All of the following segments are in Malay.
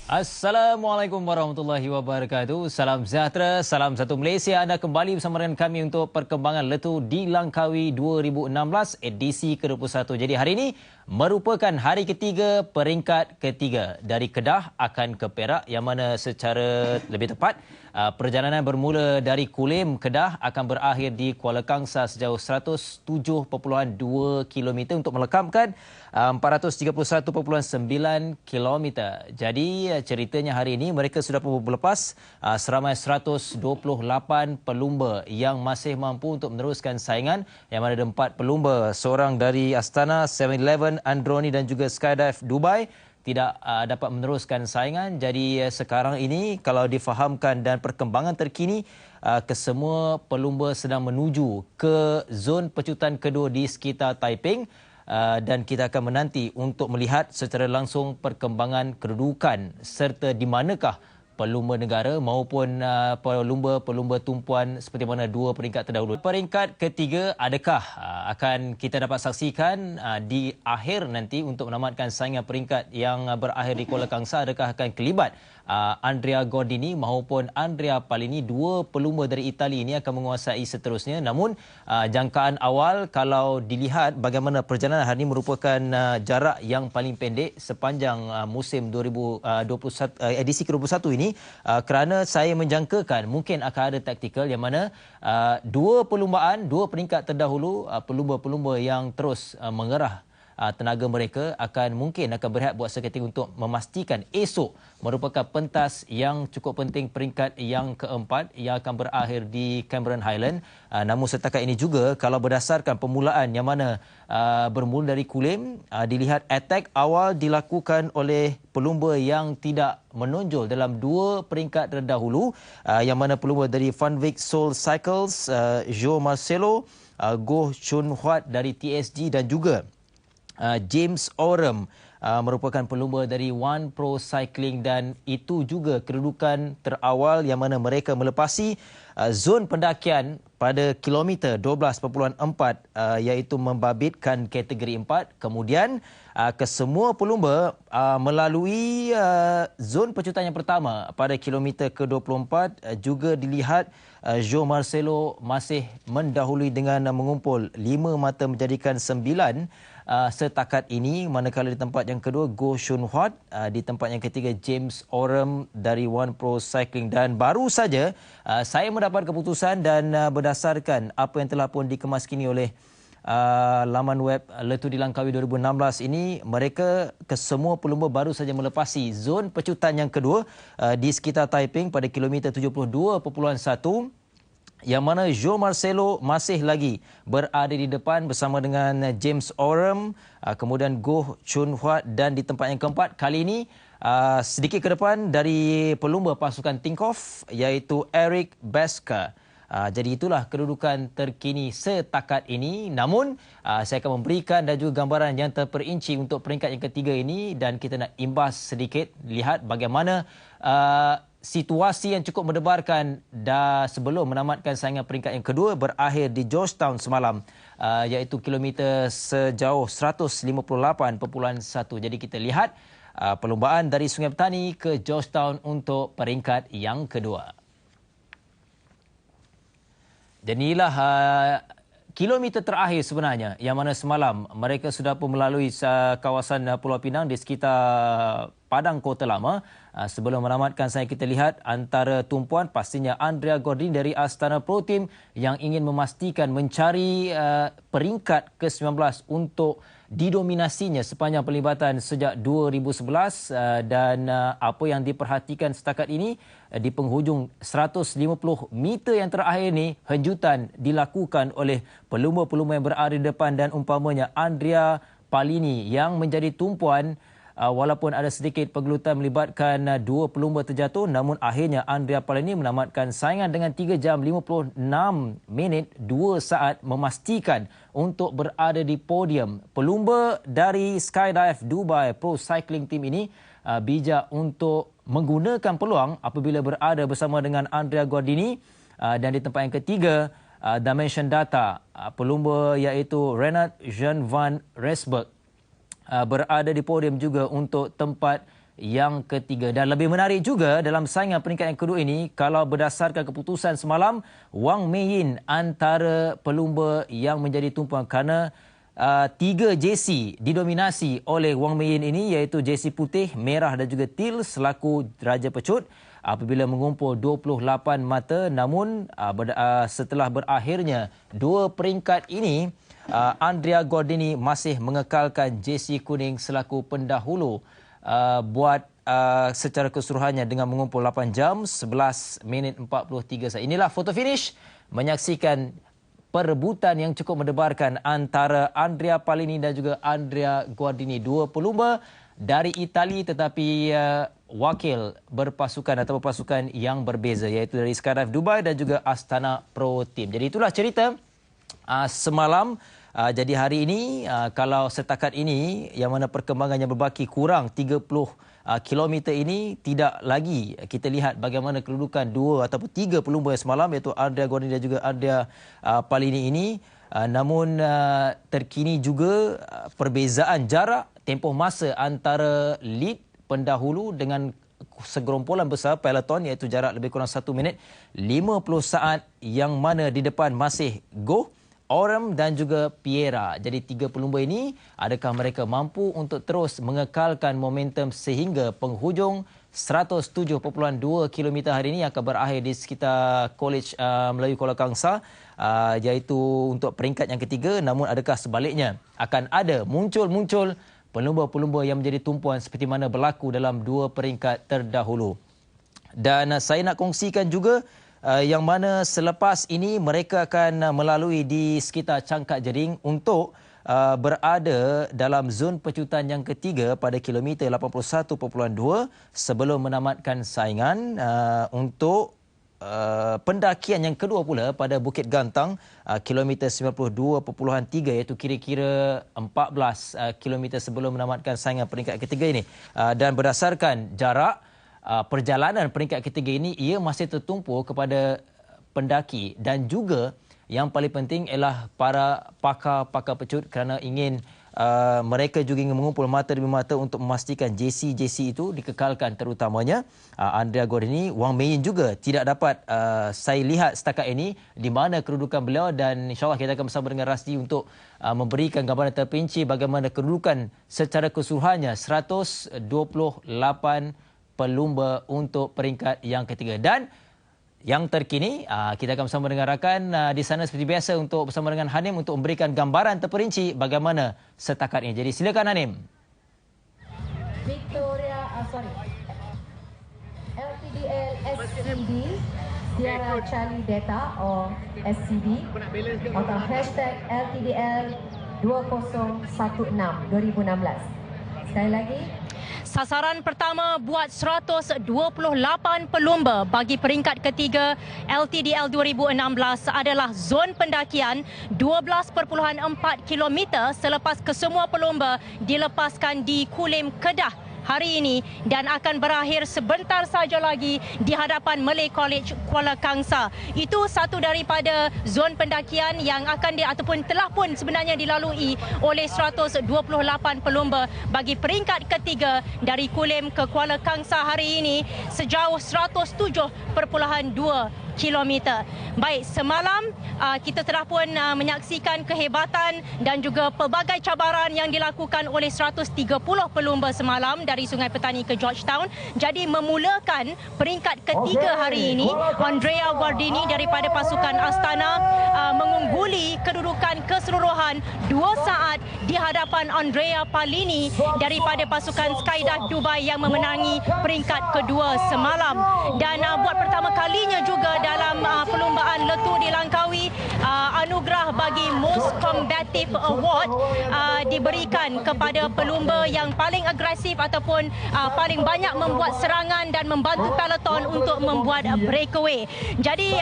Assalamualaikum warahmatullahi wabarakatuh. Salam sejahtera, salam satu Malaysia. Anda kembali bersama dengan kami untuk perkembangan Letu di Langkawi 2016 edisi ke-21. Jadi hari ini merupakan hari ketiga peringkat ketiga dari Kedah akan ke Perak, yang mana secara lebih tepat perjalanan bermula dari Kulim, Kedah akan berakhir di Kuala Kangsar sejauh 107.2 km untuk melekamkan 431.9 km. Jadi ceritanya hari ini mereka sudah berlepas seramai 128 pelumba yang masih mampu untuk meneruskan saingan, yang mana ada 4 pelumba, seorang dari Astana, 7-Eleven, Androni dan juga Skydive Dubai tidak dapat meneruskan saingan. Jadi sekarang ini kalau difahamkan dan perkembangan terkini, kesemua pelumba sedang menuju ke zon pecutan kedua di sekitar Taiping. Dan kita akan menanti untuk melihat secara langsung perkembangan kedudukan serta di manakah pelumba negara maupun pelumba tumpuan seperti mana dua peringkat terdahulu. Peringkat ketiga adakah akan kita dapat saksikan di akhir nanti untuk menamatkan saingan peringkat yang berakhir di Kuala Kangsar? Adakah akan kelibat Andrea Gordini maupun Andrea Palini? Dua pelumba dari Itali ini akan menguasai seterusnya. Namun jangkaan awal kalau dilihat bagaimana perjalanan hari ini merupakan jarak yang paling pendek sepanjang musim 2021 edisi ke-21 ini, kerana saya menjangkakan mungkin akan ada taktikal yang mana dua peringkat terdahulu, pelumba-pelumba yang terus mengerah tenaga mereka akan berehat buat seketika untuk memastikan esok merupakan pentas yang cukup penting, peringkat yang keempat yang akan berakhir di Cameron Highland. Namun setakat ini juga kalau berdasarkan permulaan yang mana bermula dari Kulim, dilihat attack awal dilakukan oleh pelumba yang tidak menonjol dalam dua peringkat terdahulu, yang mana pelumba dari Van Wyk Soul Cycles, Joe Marcelo, Goh Chun Huat dari TSG dan juga James Oram merupakan pelumba dari One Pro Cycling, dan itu juga kedudukan terawal yang mana mereka melepasi zon pendakian pada kilometer 12.4, iaitu membabitkan kategori 4. Kemudian kesemua pelumba melalui zon pecutan yang pertama pada kilometer ke-24. Juga dilihat Joe Marcelo masih mendahului dengan mengumpul 5 mata menjadikan 9 setakat ini, manakala di tempat yang kedua Goh Chun Huat, di tempat yang ketiga James Oram dari One Pro Cycling. Dan baru saja saya mendapat keputusan dan berdasarkan apa yang telah pun dikemas kini oleh laman web Letu di Langkawi 2016 ini, mereka kesemua pelumba baru saja melepasi zon pecutan yang kedua di sekitar Taiping pada kilometer 72.1, yang mana Joe Marcelo masih lagi berada di depan bersama dengan James Oram, kemudian Goh Chun Huat, dan di tempat yang keempat kali ini sedikit ke depan dari pelumba pasukan Tinkoff iaitu Eric Beska. Jadi itulah kedudukan terkini setakat ini. Namun saya akan memberikan dan juga gambaran yang terperinci untuk peringkat yang ketiga ini, dan kita nak imbas sedikit lihat bagaimana situasi yang cukup mendebarkan sebelum menamatkan saingan peringkat yang kedua berakhir di Georgetown semalam, iaitu kilometer sejauh 158.1. Jadi kita lihat perlumbaan dari Sungai Petani ke Georgetown untuk peringkat yang kedua. Dan inilah kilometer terakhir sebenarnya, yang mana semalam mereka sudah pun melalui kawasan Pulau Pinang di sekitar Padang Kota Lama. Sebelum menamatkan, saya kita lihat antara tumpuan pastinya Andrea Gordini dari Astana Pro Team yang ingin memastikan mencari peringkat ke-19 untuk didominasinya sepanjang pelibatan sejak 2011, dan apa yang diperhatikan setakat ini di penghujung 150 meter yang terakhir ini, henjutan dilakukan oleh pelumba-pelumba yang berada di depan, dan umpamanya Andrea Palini yang menjadi tumpuan. Walaupun ada sedikit pergelutan melibatkan dua pelumba terjatuh, namun akhirnya Andrea Palini menamatkan saingan dengan 3 jam 56 minit 2 saat, memastikan untuk berada di podium. Pelumba dari Skydive Dubai Pro Cycling Team ini bijak untuk menggunakan peluang apabila berada bersama dengan Andrea Gordini. Dan di tempat yang ketiga, Dimension Data, pelumba iaitu Renat Jean van Resberg berada di podium juga untuk tempat yang ketiga. Dan lebih menarik juga dalam saingan peringkat yang kedua ini, kalau berdasarkan keputusan semalam, Wang Meiyin antara pelumba yang menjadi tumpuan kerana 3 jersey didominasi oleh Wang Meiyin ini, iaitu jersey putih, merah dan juga teal selaku Raja Pecut apabila mengumpul 28 mata. Namun setelah berakhirnya 2 peringkat ini, Andrea Gordini masih mengekalkan jersey kuning selaku pendahulu buat secara keseluruhannya dengan mengumpul 8 jam 11 minit 43 saat. Inilah foto finish menyaksikan perebutan yang cukup mendebarkan antara Andrea Palini dan juga Andrea Gordini, 2 pelumba dari Itali tetapi wakil berpasukan atau pasukan yang berbeza, iaitu dari Skydive Dubai dan juga Astana Pro Team. Jadi itulah cerita semalam. Jadi hari ini, kalau setakat ini yang mana perkembangannya berbaki kurang 30 kilometer ini, tidak lagi kita lihat bagaimana kedudukan 2 ataupun 3 pelumba semalam, iaitu Andrea Gordini dan juga Andrea Palini ini. Namun terkini juga perbezaan jarak tempoh masa antara lead pendahulu dengan segerombolan besar peloton, iaitu jarak lebih kurang 1 minit 50 saat, yang mana di depan masih Go, Oram dan juga Piera. Jadi 3 pelumba ini, adakah mereka mampu untuk terus mengekalkan momentum sehingga penghujung 107.2 km hari ini akan berakhir di sekitar College Melayu Kuala Kangsar, iaitu untuk peringkat yang ketiga. Namun adakah sebaliknya akan ada muncul pelumba-pelumba yang menjadi tumpuan seperti mana berlaku dalam 2 peringkat terdahulu. Dan saya nak kongsikan juga yang mana selepas ini mereka akan melalui di sekitar Cangkat Jering untuk berada dalam zon pecutan yang ketiga pada kilometer 81.2 sebelum menamatkan saingan untuk pendakian yang kedua pula pada Bukit Gantang kilometer 92.3, iaitu kira-kira 14 kilometer sebelum menamatkan saingan peringkat ketiga ini. Dan berdasarkan jarak perjalanan peringkat ketiga ini, ia masih tertumpu kepada pendaki dan juga yang paling penting ialah para pakar-pakar pecut, kerana ingin mereka juga ingin mengumpul mata demi mata untuk memastikan JC itu dikekalkan, terutamanya Andrea Gordini. Wang Meiyin juga tidak dapat saya lihat setakat ini di mana kedudukan beliau, dan insyaAllah kita akan bersama dengan Rasdi untuk memberikan gambaran terperinci bagaimana kedudukan secara keseluruhannya 128 pelumba untuk peringkat yang ketiga. Dan yang terkini, kita akan bersama dengan rakan di sana seperti biasa untuk bersama dengan Hanim untuk memberikan gambaran terperinci bagaimana setakat ini. Jadi silakan Hanim. LTDL SCD Sierra Charlie Data or SCD atau hashtag LTDL 2016 2016. Sekali lagi, sasaran pertama buat 128 pelumba bagi peringkat ketiga LTDL 2016 adalah zon pendakian 12.4 km selepas kesemua pelumba dilepaskan di Kulim, Kedah hari ini dan akan berakhir sebentar saja lagi di hadapan Malay College Kuala Kangsar. Itu satu daripada zon pendakian yang akan ataupun telah pun sebenarnya dilalui oleh 128 pelumba bagi peringkat ketiga dari Kulim ke Kuala Kangsar hari ini sejauh 107.2 kilometer. Baik, semalam kita telah pun menyaksikan kehebatan dan juga pelbagai cabaran yang dilakukan oleh 130 pelumba semalam dari Sungai Petani ke Georgetown. Jadi memulakan peringkat ketiga hari ini, Andrea Gordini daripada pasukan Astana mengungguli kedudukan keseluruhan 2 saat di hadapan Andrea Palini daripada pasukan Skydive Dubai yang memenangi peringkat kedua semalam. Dan buat pertama kalinya juga dalam perlumbaan Letu di Langkawi, anugerah bagi Most Combative Award diberikan kepada pelumba yang paling agresif ataupun paling banyak membuat serangan dan membantu peloton untuk membuat breakaway. Jadi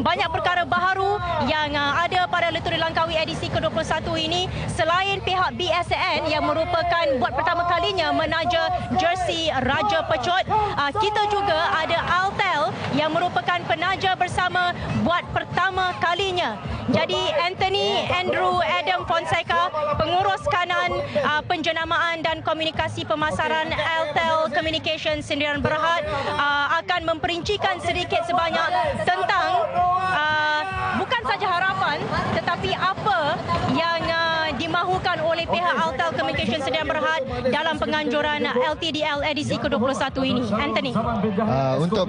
banyak perkara baharu yang ada pada Letu di Langkawi edisi ke-21 ini. Selain pihak BSN yang merupakan buat pertama kalinya menaja jersey Raja Pecut, kita juga ada Altel yang merupakan penaja bersama bersama buat pertama kalinya. Jadi Anthony Andrew Adam Fonseca, pengurus kanan penjenamaan dan komunikasi pemasaran Altel Communications Sdn Bhd, akan memperincikan sedikit sebanyak tentang bukan saja harapan tetapi apa yang dimahukan oleh pihak Altel Communications Sdn Bhd dalam penganjuran LTDL edisi ke-21 ini. Anthony. Untuk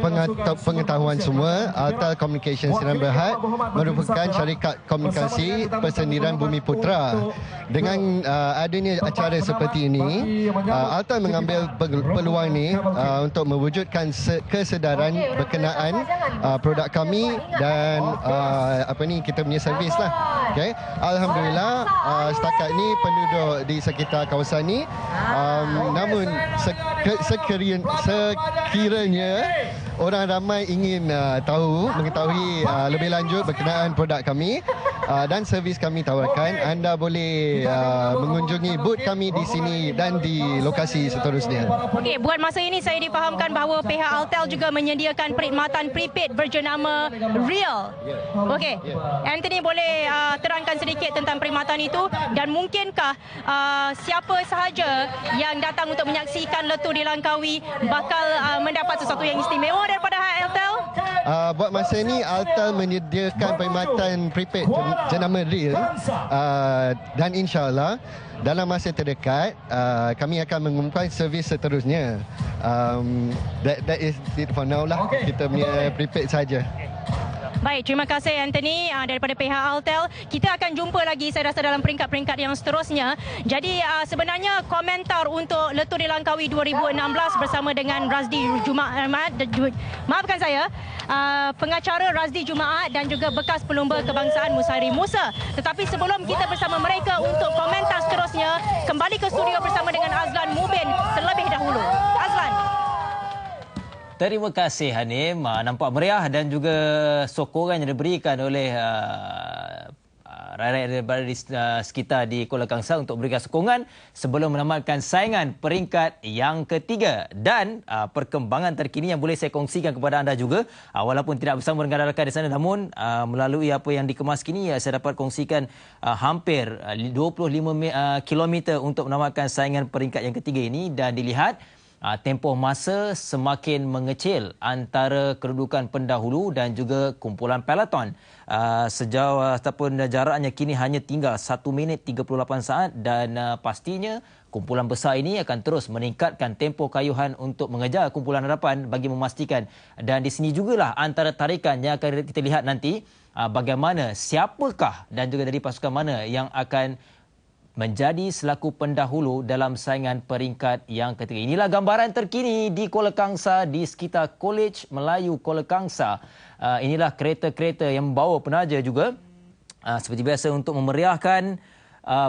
pengetahuan semua, Altel Communications Sdn Bhd merupakan syarikat komunikasi persendirian Bumiputera. Dengan adanya acara seperti ini, Altel mengambil peluang ini untuk mewujudkan kesedaran berkenaan produk kami dan kita punya servis lah. Okay. Alhamdulillah, setakat ini penduduk di sekitar kawasan ini, namun sekiranya orang ramai ingin mengetahui lebih lanjut berkenaan produk kami dan servis kami tawarkan, anda boleh mengunjungi booth kami di sini dan di lokasi seterusnya. Okey, buat masa ini saya difahamkan bahawa pihak Altel juga menyediakan perkhidmatan prepaid berjenama Real. Okey, Anthony boleh terangkan sedikit tentang perkhidmatan itu dan mungkinkah siapa sahaja yang datang untuk menyaksikan Letuh di Langkawi bakal mendapat sesuatu yang istimewa daripada Altel? Buat masa ini, Altel menyediakan perkhidmatan prepaid jenama Real dan insyaAllah dalam masa terdekat kami akan mengumumkan servis seterusnya. That is it for now lah. Kita punya prepaid saja. Baik, terima kasih Anthony daripada pihak Altel. Kita akan jumpa lagi saya rasa dalam peringkat-peringkat yang seterusnya. Jadi sebenarnya komentar untuk Letuh di Langkawi 2016 bersama dengan Razdi Jumaat, maafkan saya, pengacara Razdi Jumaat dan juga bekas pelumba kebangsaan Musari Musa. Tetapi sebelum kita bersama mereka untuk komentar seterusnya, kembali ke studio bersama dengan Azlan Mubin terlebih dahulu. Azlan. Terima kasih Hanim. Nampak meriah dan juga sokongan yang diberikan oleh rakyat daripada di sekitar di Kuala Kangsar untuk memberikan sokongan sebelum menamatkan saingan peringkat yang ketiga. Dan perkembangan terkini yang boleh saya kongsikan kepada anda juga, walaupun tidak bersama dengan rakan di sana, namun melalui apa yang dikemas kini, saya dapat kongsikan hampir 25 km untuk menamatkan saingan peringkat yang ketiga ini. Dan dilihat tempoh masa semakin mengecil antara kedudukan pendahulu dan juga kumpulan peloton. Sejauh ataupun jaraknya kini hanya tinggal 1 minit 38 saat dan pastinya kumpulan besar ini akan terus meningkatkan tempoh kayuhan untuk mengejar kumpulan hadapan bagi memastikan. Dan di sini jugalah antara tarikan yang akan kita lihat nanti bagaimana, siapakah dan juga dari pasukan mana yang akan menjadi selaku pendahulu dalam saingan peringkat yang ketiga. Inilah gambaran terkini di Kuala Kangsar di sekitar Kolej Melayu Kuala Kangsar. Inilah kereta-kereta yang membawa penaja juga. Seperti biasa untuk memeriahkan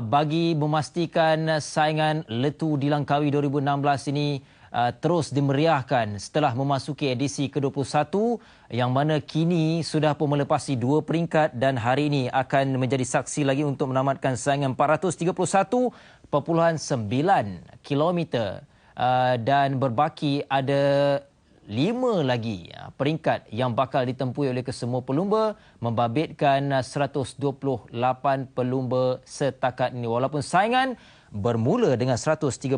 bagi memastikan saingan Letuh di Langkawi 2016 ini terus dimeriahkan setelah memasuki edisi ke-21 yang mana kini sudah pun melepasi 2 peringkat dan hari ini akan menjadi saksi lagi untuk menamatkan saingan 431.9 km dan berbaki ada 5 lagi peringkat yang bakal ditempuhi oleh kesemua pelumba, membabitkan 128 pelumba setakat ini. Walaupun saingan bermula dengan 132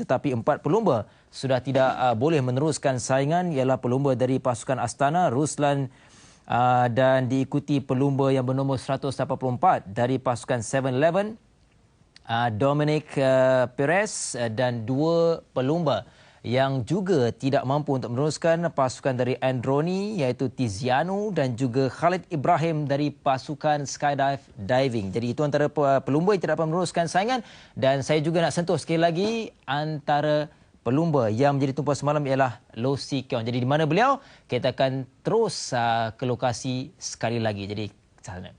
tetapi 4 pelumba sudah tidak boleh meneruskan saingan, ialah pelumba dari pasukan Astana, Ruslan, dan diikuti pelumba yang bernombor 184 dari pasukan 7-Eleven, Dominic Perez, dan 2 pelumba yang juga tidak mampu untuk meneruskan pasukan dari Androni iaitu Tiziano dan juga Khalid Ibrahim dari pasukan Skydive Diving. Jadi itu antara pelumba yang tidak dapat meneruskan saingan. Dan saya juga nak sentuh sekali lagi antara pelumba yang menjadi tumpuan semalam ialah Loh Si Keong. Jadi di mana beliau? Kita akan terus ke lokasi sekali lagi. Jadi sana.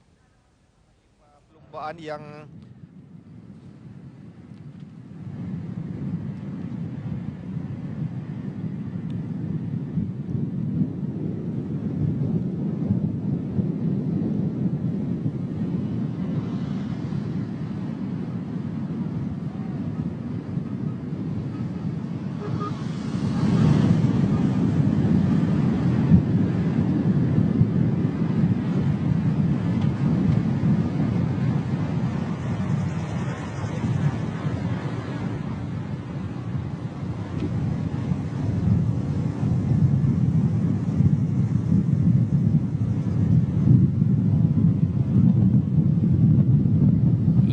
Perlumbaan yang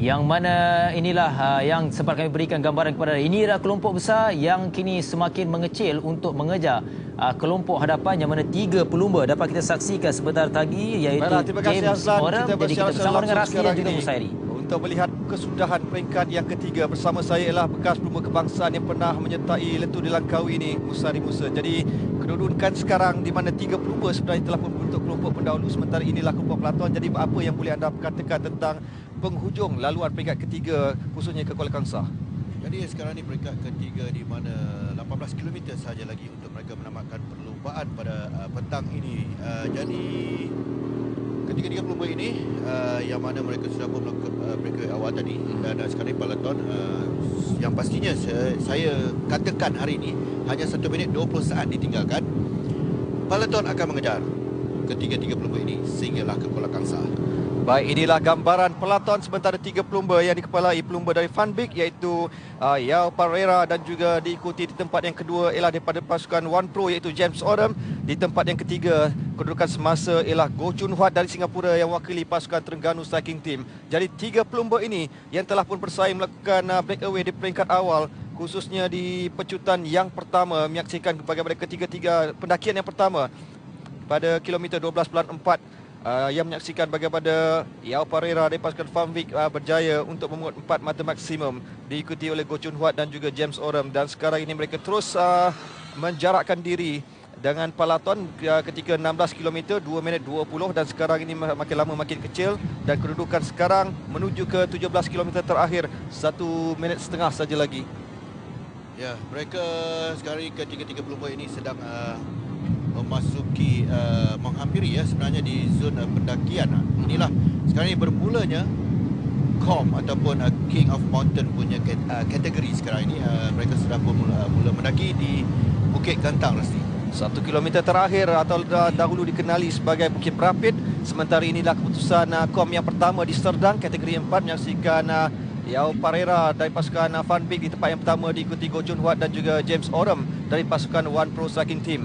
Yang mana inilah yang sempat kami berikan gambaran kepada ini adalah kelompok besar yang kini semakin mengecil untuk mengejar kelompok hadapan yang mana 3 pelumba dapat kita saksikan sebentar tadi iaitu terima kasih James Azlan. Oram. Jadi kita bersama dengan Rasli dan juga Musairi. Untuk melihat kesudahan peringkat yang ketiga, bersama saya ialah bekas pelumba kebangsaan yang pernah menyertai Letup di Langkawi ini, Musari Musa. Jadi kedudukan sekarang di mana 3 pelumba sebenarnya telah membentuk kelompok pendahulu, sementara inilah kelompok pelatuan. Jadi apa yang boleh anda katakan tentang penghujung laluan peringkat ketiga khususnya ke Kuala Kangsar? Jadi sekarang ni peringkat ketiga di mana 18 km sahaja lagi untuk mereka menamatkan perlumbaan pada petang ini. Jadi ketiga-tiga pelumba ini yang mana mereka sudah pun melakukan peringkat awal tadi, dan sekarang ni peloton yang pastinya saya katakan hari ini hanya 1 minit 20 saat ditinggalkan, peloton akan mengejar ketiga-tiga pelumba ini sehinggalah ke Kuala Kangsar. Baik, inilah gambaran peloton sementara 3 pelumba yang dikepalai pelumba dari Van Beek iaitu Yao Pereira, dan juga diikuti di tempat yang kedua ialah daripada pasukan One Pro iaitu James Oram. Di tempat yang ketiga kedudukan semasa ialah Goh Chun Huat dari Singapura yang mewakili pasukan Terengganu Cycling Team. Jadi 3 pelumba ini yang telah pun bersaing melakukan breakaway di peringkat awal, khususnya di pecutan yang pertama, menyaksikan bagaimana ketiga-tiga pendakian yang pertama pada kilometer 12.4 yang menyaksikan bagaimana Yao Pereira dari pasukan Van Beek berjaya untuk memuat 4 mata maksimum, diikuti oleh Goh Chun Huat dan juga James Oram. Dan sekarang ini mereka terus menjarakkan diri dengan peloton ketika 16 km 2 minit 20, dan sekarang ini makin lama makin kecil, dan kedudukan sekarang menuju ke 17 km terakhir 1 minit setengah saja lagi. Ya, mereka sekarang ketiga-tiga pelumba ini sedang memasuki menghampiri sebenarnya di zona pendakian. Inilah sekarang ini bermulanya KOM ataupun King of Mountain punya kategori sekarang ini. Mereka sudah mula mendaki di Bukit Gantang Rasti. 1 kilometer terakhir atau dahulu dikenali sebagai Bukit Berapit. Sementara inilah keputusan KOM yang pertama di Serdang kategori 4, menyaksikan Yao Pereira dari pasukan Van Beek di tempat yang pertama, diikuti Goh Chun Huat dan juga James Oram dari pasukan One Pro Cycling Team.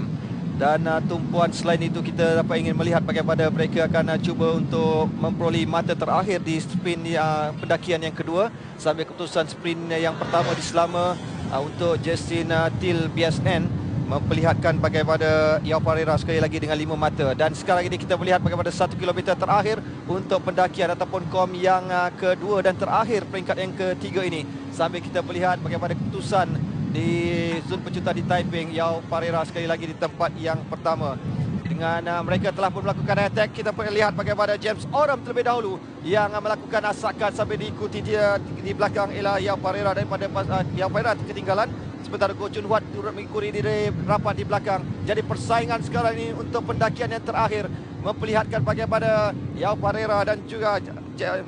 Dan tumpuan selain itu kita dapat ingin melihat bagaimana mereka akan cuba untuk memperoleh mata terakhir di sprint pendakian yang kedua, sambil keputusan sprint yang pertama di Selama untuk Justin Till BSN memperlihatkan bagaimana Yao Pereira sekali lagi dengan 5 mata. Dan sekarang ini kita melihat bagaimana 1 kilometer terakhir untuk pendakian ataupun KOM yang kedua dan terakhir peringkat yang ketiga ini, sambil kita melihat bagaimana keputusan di zon pecutan di Taiping. Yao Pereira sekali lagi di tempat yang pertama. Dengan mereka telah pun melakukan attack, kita boleh lihat bagaimana James Oram terlebih dahulu yang melakukan asakan, sambil diikuti dia di belakang ialah Yao Pereira. Daripada Yao Pereira ketinggalan, sementara Goh Chun Huat turut mengikuti diri rapat di belakang. Jadi persaingan sekarang ini untuk pendakian yang terakhir memperlihatkan bagaimana Yao Pereira dan juga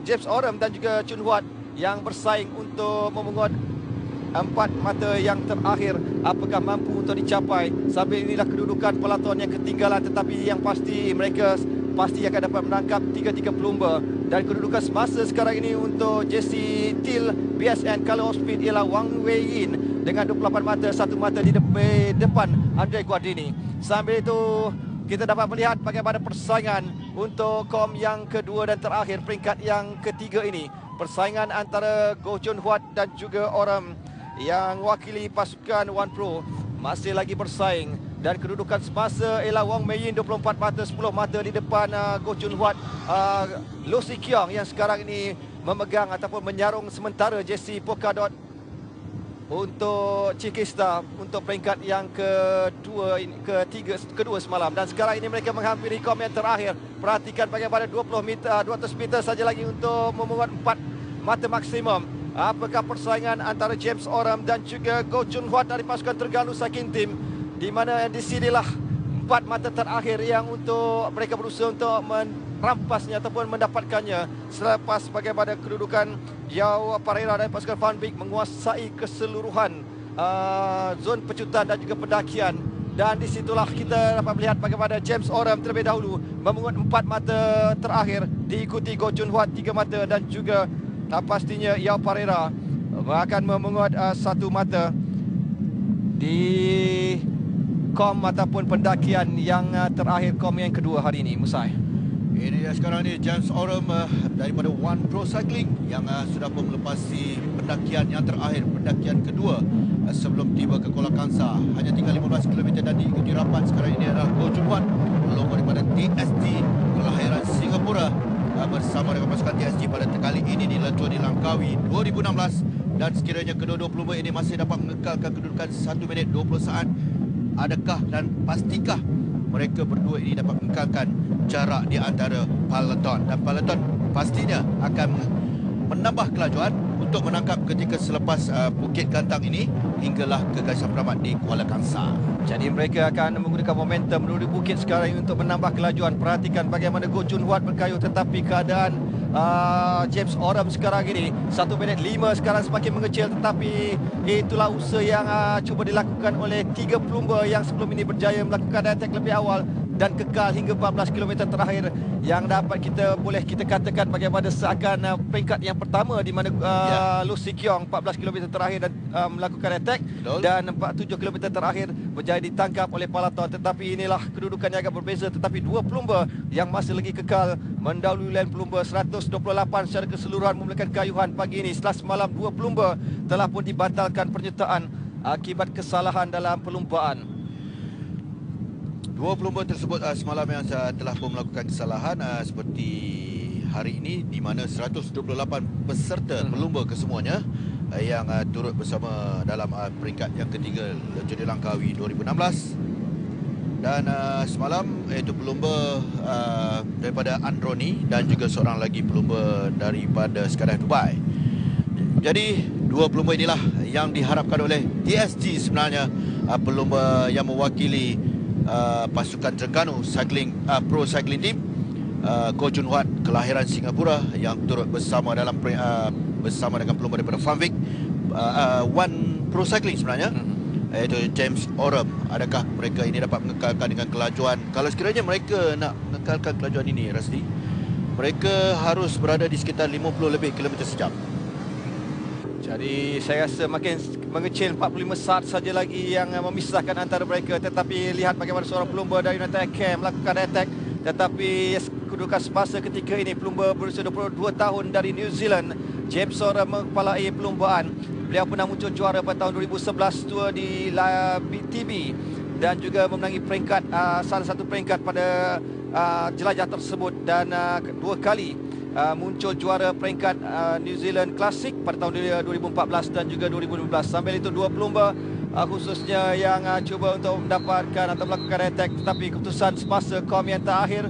James Oram dan juga Chun Huat yang bersaing untuk memungut 4 mata yang terakhir. Apakah mampu untuk dicapai? Sambil inilah kedudukan peloton yang ketinggalan, tetapi yang pasti mereka pasti akan dapat menangkap 3 pelumba. Dan kedudukan semasa sekarang ini untuk Jesse Till BSN Color of Speed ialah Wang Wei Yin dengan 28 mata, 1 mata di depan Andre Guardini. Sambil itu kita dapat melihat bagaimana persaingan untuk KOM yang kedua dan terakhir peringkat yang ketiga ini. Persaingan antara Goh Chun Huat dan juga Oram yang wakili pasukan One Pro masih lagi bersaing, dan kedudukan semasa ialah Wang Mei Yin 24 mata, 10 mata di depan Goh Chun Huat. Lo Si Kiong yang sekarang ini memegang ataupun menyarung sementara jersey Polkadot untuk Cikista untuk peringkat yang kedua semalam. Dan sekarang ini mereka menghampiri KOM yang terakhir. Perhatikan bagaimana 200 meter saja lagi untuk memungut 4 mata maksimum. Apakah persaingan antara James Oram dan juga Goh Chun Huat dari pasukan Terengganu Cycling Team, di mana di sinilah 4 mata terakhir yang untuk mereka berusaha untuk merampasnya ataupun mendapatkannya selepas bagaimana kedudukan Yao Pereira dari pasukan Van Beek menguasai keseluruhan zon pecutan dan juga pendakian. Dan di situlah kita dapat melihat bagaimana James Oram terlebih dahulu memungut 4 mata terakhir, diikuti Goh Chun Huat 3 mata, dan juga pastinya Yao Pereira akan memungut 1 mata di KOM ataupun pendakian yang terakhir, KOM yang kedua hari ini. Musai. Ini sekarang ni James Oram daripada One Pro Cycling yang sudah pun melepasi pendakian yang terakhir, pendakian kedua sebelum tiba ke Kuala Kangsar. Hanya tinggal 15 km dan diikuti rapat. Sekarang ini adalah Ko Jun Huat, pelopor daripada TSG kelahiran Singapura, bersama dengan pasukan TSG pada kali ini di Letua di Langkawi 2016. Dan sekiranya kedua-dua pelumba ini masih dapat mengekalkan kedudukan 1 minit 20 saat, adakah dan pastikah mereka berdua ini dapat mengekalkan jarak di antara peloton, dan peloton pastinya akan menambah kelajuan untuk menangkap ketika selepas Bukit Gantang ini hinggalah ke Gajah Peramat di Kuala Kangsar. Jadi mereka akan menggunakan momentum menuju bukit sekarang ini untuk menambah kelajuan. Perhatikan bagaimana Ko Jun Huat berkayuh, tetapi keadaan James Oram sekarang ini 1 minit 5 sekarang semakin mengecil, tetapi itulah usaha yang cuba dilakukan oleh 3 pelumba yang sebelum ini berjaya melakukan attack lebih awal dan kekal hingga 14 km terakhir, yang dapat kita katakan bagaimana seakan peringkat yang pertama di mana Lu Si Keong 14 km terakhir dan melakukan attack. Betul. Dan 47 km terakhir berjaya ditangkap oleh peloton. Tetapi inilah kedudukan yang agak berbeza, tetapi dua pelumba yang masih lagi kekal mendahului lain pelumba 128 secara keseluruhan memulakan kayuhan pagi ini. Setelah semalam dua pelumba telah pun dibatalkan penyertaan akibat kesalahan dalam perlumbaan. Dua pelumba tersebut semalam yang telah pun melakukan kesalahan seperti hari ini, di mana 128 peserta pelumba kesemuanya yang turut bersama dalam peringkat yang ketiga Letua di Langkawi 2016. Dan semalam iaitu pelumba daripada Androni dan juga seorang lagi pelumba daripada Skadar Dubai. Jadi dua pelumba inilah yang diharapkan oleh TSG sebenarnya, pelumba yang mewakili pasukan Terengganu Cycling Pro Cycling Team, Ko Jun Huat kelahiran Singapura yang turut bersama dalam bersama dengan pelumba daripada Funvic, One Pro Cycling sebenarnya, iaitu James Oram. Adakah mereka ini dapat mengekalkan dengan kelajuan? Kalau sekiranya mereka nak mengekalkan kelajuan ini, Rasdi, mereka harus berada di sekitar 50 lebih kilometer sejam. Jadi saya rasa makin mengecil, 45 saat saja lagi yang memisahkan antara mereka. Tetapi lihat bagaimana seorang pelumba dari United Care melakukan attack. Tetapi kedudukan semasa ketika ini pelumba berusia 22 tahun dari New Zealand, James Oram mengepalai perlumbaan. Beliau pernah muncul juara pada tahun 2011 Tour di BTB dan juga memenangi peringkat salah satu peringkat pada jelajah tersebut, dan dua kali muncul juara peringkat New Zealand Classic pada tahun 2014 dan juga 2015. Sambil itu dua pelumba khususnya yang cuba untuk mendapatkan atau melakukan attack, tetapi keputusan semasa kom yang terakhir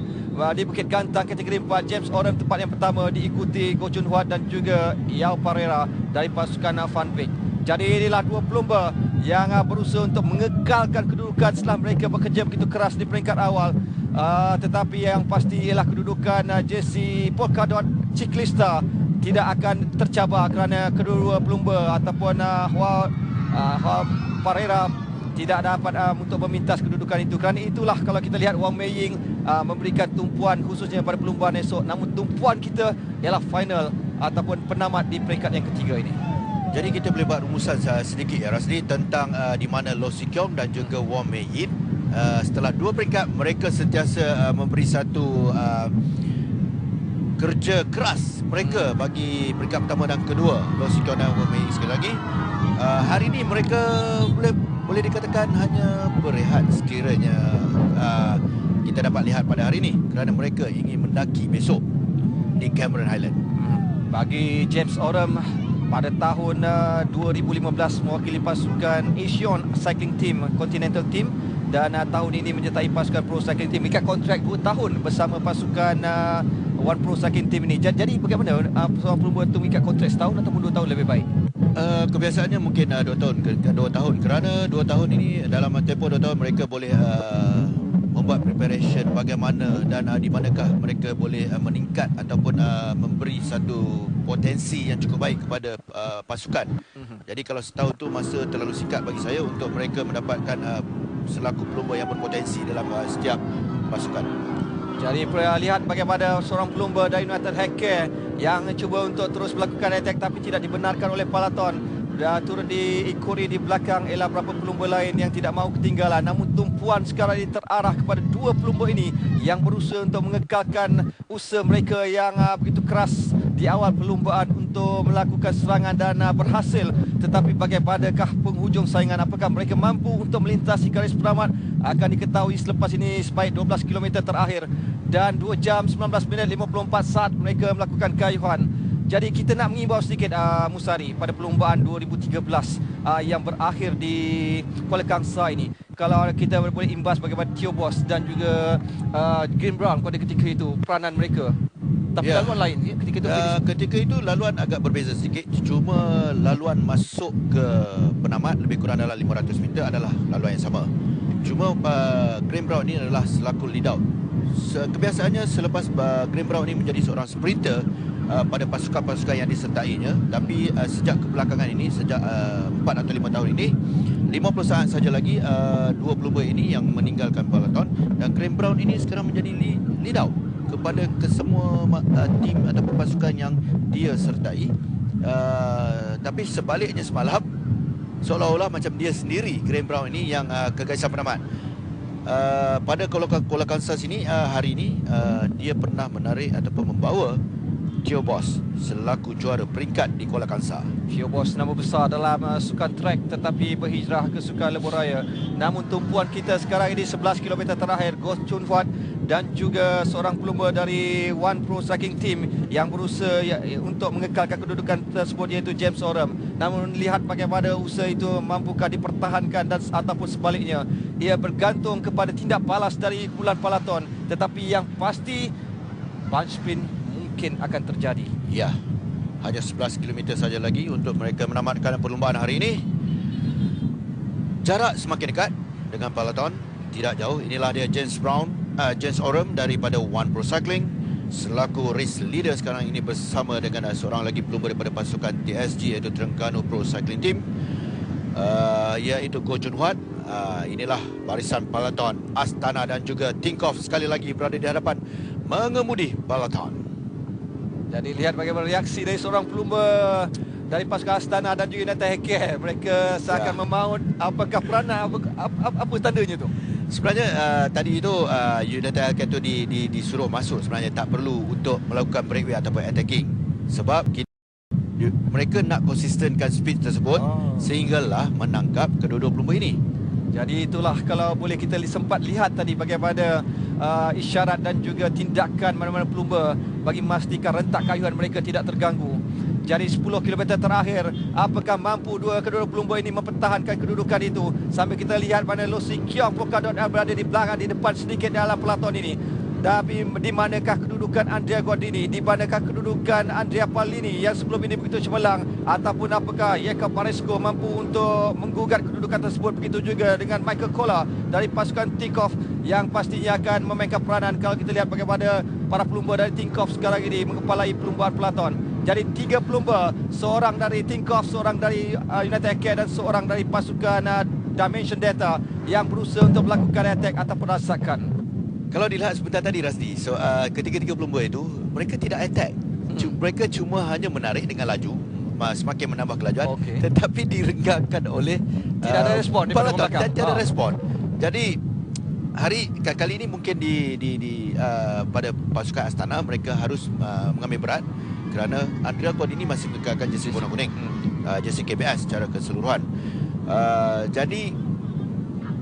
di Bukit Gantang kategori 4, James Oram tempat yang pertama, diikuti Ko Jun Huat dan juga Yao Pereira dari pasukan Funvic. Jadi inilah dua pelumba yang berusaha untuk mengekalkan kedudukan setelah mereka bekerja begitu keras di peringkat awal. Tetapi yang pasti ialah kedudukan jersey Polkadot Ciclista tidak akan tercabar kerana kedua-dua pelumba ataupun Hua Pereira tidak dapat untuk memintas kedudukan itu. Kerana itulah kalau kita lihat Wang Mei Ying memberikan tumpuan khususnya pada perlumbaan esok. Namun tumpuan kita ialah final ataupun penamat di peringkat yang ketiga ini. Jadi kita boleh buat rumusan sedikit ya Rasli tentang di mana Lo Si Keong dan juga Wang Mei Ying setelah dua peringkat mereka sentiasa memberi satu kerja keras mereka bagi peringkat pertama dan kedua, Lo Si Keong dan Wang Mei Ying sekali lagi. Hari ini mereka boleh dikatakan hanya berehat sekiranya kita dapat lihat pada hari ini, kerana mereka ingin mendaki besok di Cameron Highland. Bagi James Oram pada tahun 2015 mewakili pasukan Asian Cycling Team, Continental Team, dan tahun ini menyertai pasukan Pro Cycling Team. Ikat kontrak 2 tahun bersama pasukan One Pro Cycling Team ini. Jadi bagaimana seorang pelumba itu mengikat kontrak setahun ataupun 2 tahun lebih baik? Kebiasaannya mungkin 2 tahun kerana 2 tahun ini dalam tempoh 2 tahun mereka boleh membuat preparation bagaimana dan di manakah mereka boleh meningkat ataupun memberi satu potensi yang cukup baik kepada pasukan. Jadi kalau setahun tu masa terlalu singkat bagi saya untuk mereka mendapatkan selaku pelumba yang berpotensi dalam setiap pasukan. Jadi lihat bagaimana seorang pelumba dari United Healthcare yang cuba untuk terus melakukan attack tapi tidak dibenarkan oleh peloton. turut diikuri di belakang ialah beberapa pelumba lain yang tidak mahu ketinggalan. Namun tumpuan sekarang ini terarah kepada dua pelumba ini yang berusaha untuk mengekalkan usaha mereka yang begitu keras di awal perlumbaan untuk melakukan serangan dan berhasil. Tetapi bagaimanakah penghujung saingan? Apakah mereka mampu untuk melintasi garis penamat? Akan diketahui selepas ini sebaik 12 km terakhir. Dan 2 jam 19 minit 54 saat mereka melakukan kayuhan. Jadi kita nak mengimbau sedikit Musari pada perlumbaan 2013 yang berakhir di Kuala Kangsar ini. Kalau kita boleh imbas bagaimana Theobos dan juga Graham Brown pada ketika itu peranan mereka. Tapi laluan lain ketika itu ketika itu laluan agak berbeza sedikit. Cuma laluan masuk ke penamat lebih kurang dalam 500 meter adalah laluan yang sama. Cuma Graham Brown ini adalah selaku lead out. Kebiasaannya selepas Graham Brown ini menjadi seorang sprinter pada pasukan-pasukan yang disertainya. Tapi sejak kebelakangan ini, sejak 4 atau 5 tahun ini, 50 saat saja lagi dua pelumba ini yang meninggalkan peloton. Dan Graham Brown ini sekarang menjadi lead out kepada kesemua tim atau pasukan yang dia sertai. Tapi sebaliknya semalam, seolah-olah macam dia sendiri, Graham Brown ini yang ke garisan penamat. Pada Kuala Kangsar sini hari ini dia pernah menarik ataupun membawa Theobos selaku juara peringkat di Kuala Kangsar. Theobos nama besar dalam sukan trek tetapi berhijrah ke sukan lebuh raya. Namun tumpuan kita sekarang ini 11 km terakhir, Goh Chun Huat dan juga seorang pelumba dari One Pro Cycling Team yang berusaha untuk mengekalkan kedudukan tersebut iaitu James Oram. Namun lihat bagaimana usaha itu mampukah dipertahankan dan ataupun sebaliknya. Ia bergantung kepada tindak balas dari kumpulan peloton. Tetapi yang pasti bunch spin mungkin akan terjadi. Ya, hanya 11 km saja lagi untuk mereka menamatkan perlumbaan hari ini. Jarak semakin dekat dengan peloton, tidak jauh. Inilah dia James Oram daripada One Pro Cycling selaku race leader sekarang ini bersama dengan seorang lagi pelumba daripada pasukan TSG iaitu Terengganu Pro Cycling Team, iaitu Goh Chun Huat. Inilah barisan peloton Astana dan juga Tinkoff sekali lagi berada di hadapan mengemudi peloton. Jadi lihat bagaimana reaksi dari seorang pelumba dari pasukan Astana dan juga United Healthcare. Mereka seakan memaut. Apakah peranan, apa tandanya tu? Sebenarnya tadi itu United Healthcare itu disuruh masuk. Sebenarnya tak perlu untuk melakukan breakaway ataupun attacking. Sebab mereka nak konsistentkan speed tersebut sehinggalah menangkap kedua-dua pelumba ini. Jadi itulah kalau boleh kita sempat lihat tadi bagaimana isyarat dan juga tindakan mana-mana pelumba bagi memastikan rentak kayuhan mereka tidak terganggu. Jadi 10 km terakhir, apakah mampu kedua pelumba ini mempertahankan kedudukan itu? Sambil kita lihat mana Lo Si Keong Polkadot berada di belakang, di depan sedikit dalam peloton ini. Tapi di manakah kedudukan Andrea Gordini? Di manakah kedudukan Andrea Palini yang sebelum ini begitu cemerlang? Ataupun apakah Jakob Paresko mampu untuk menggugat kedudukan tersebut? Begitu juga dengan Michael Kola dari pasukan Tinkoff yang pastinya akan memainkan peranan kalau kita lihat bagaimana para pelumba dari Tinkoff sekarang ini mengepalai perlumbaan peloton. Jadi 3 pelumba, seorang dari Tinkoff, seorang dari United Healthcare dan seorang dari pasukan Dimension Data yang berusaha untuk melakukan attack ataupun rasakan. Kalau dilihat sebentar tadi Rasdi, ketiga-tiga pelumba itu mereka tidak attack. Mereka cuma hanya menarik dengan laju, semakin menambah kelajuan, tetapi direnggangkan oleh tidak ada respon di peloton dan tidak ada respon. Jadi kali ini mungkin pada pasukan Astana mereka harus mengambil berat kerana Andrea Gordini masih mengekalkan jersey warna kuning, jersey KBS secara keseluruhan. Jadi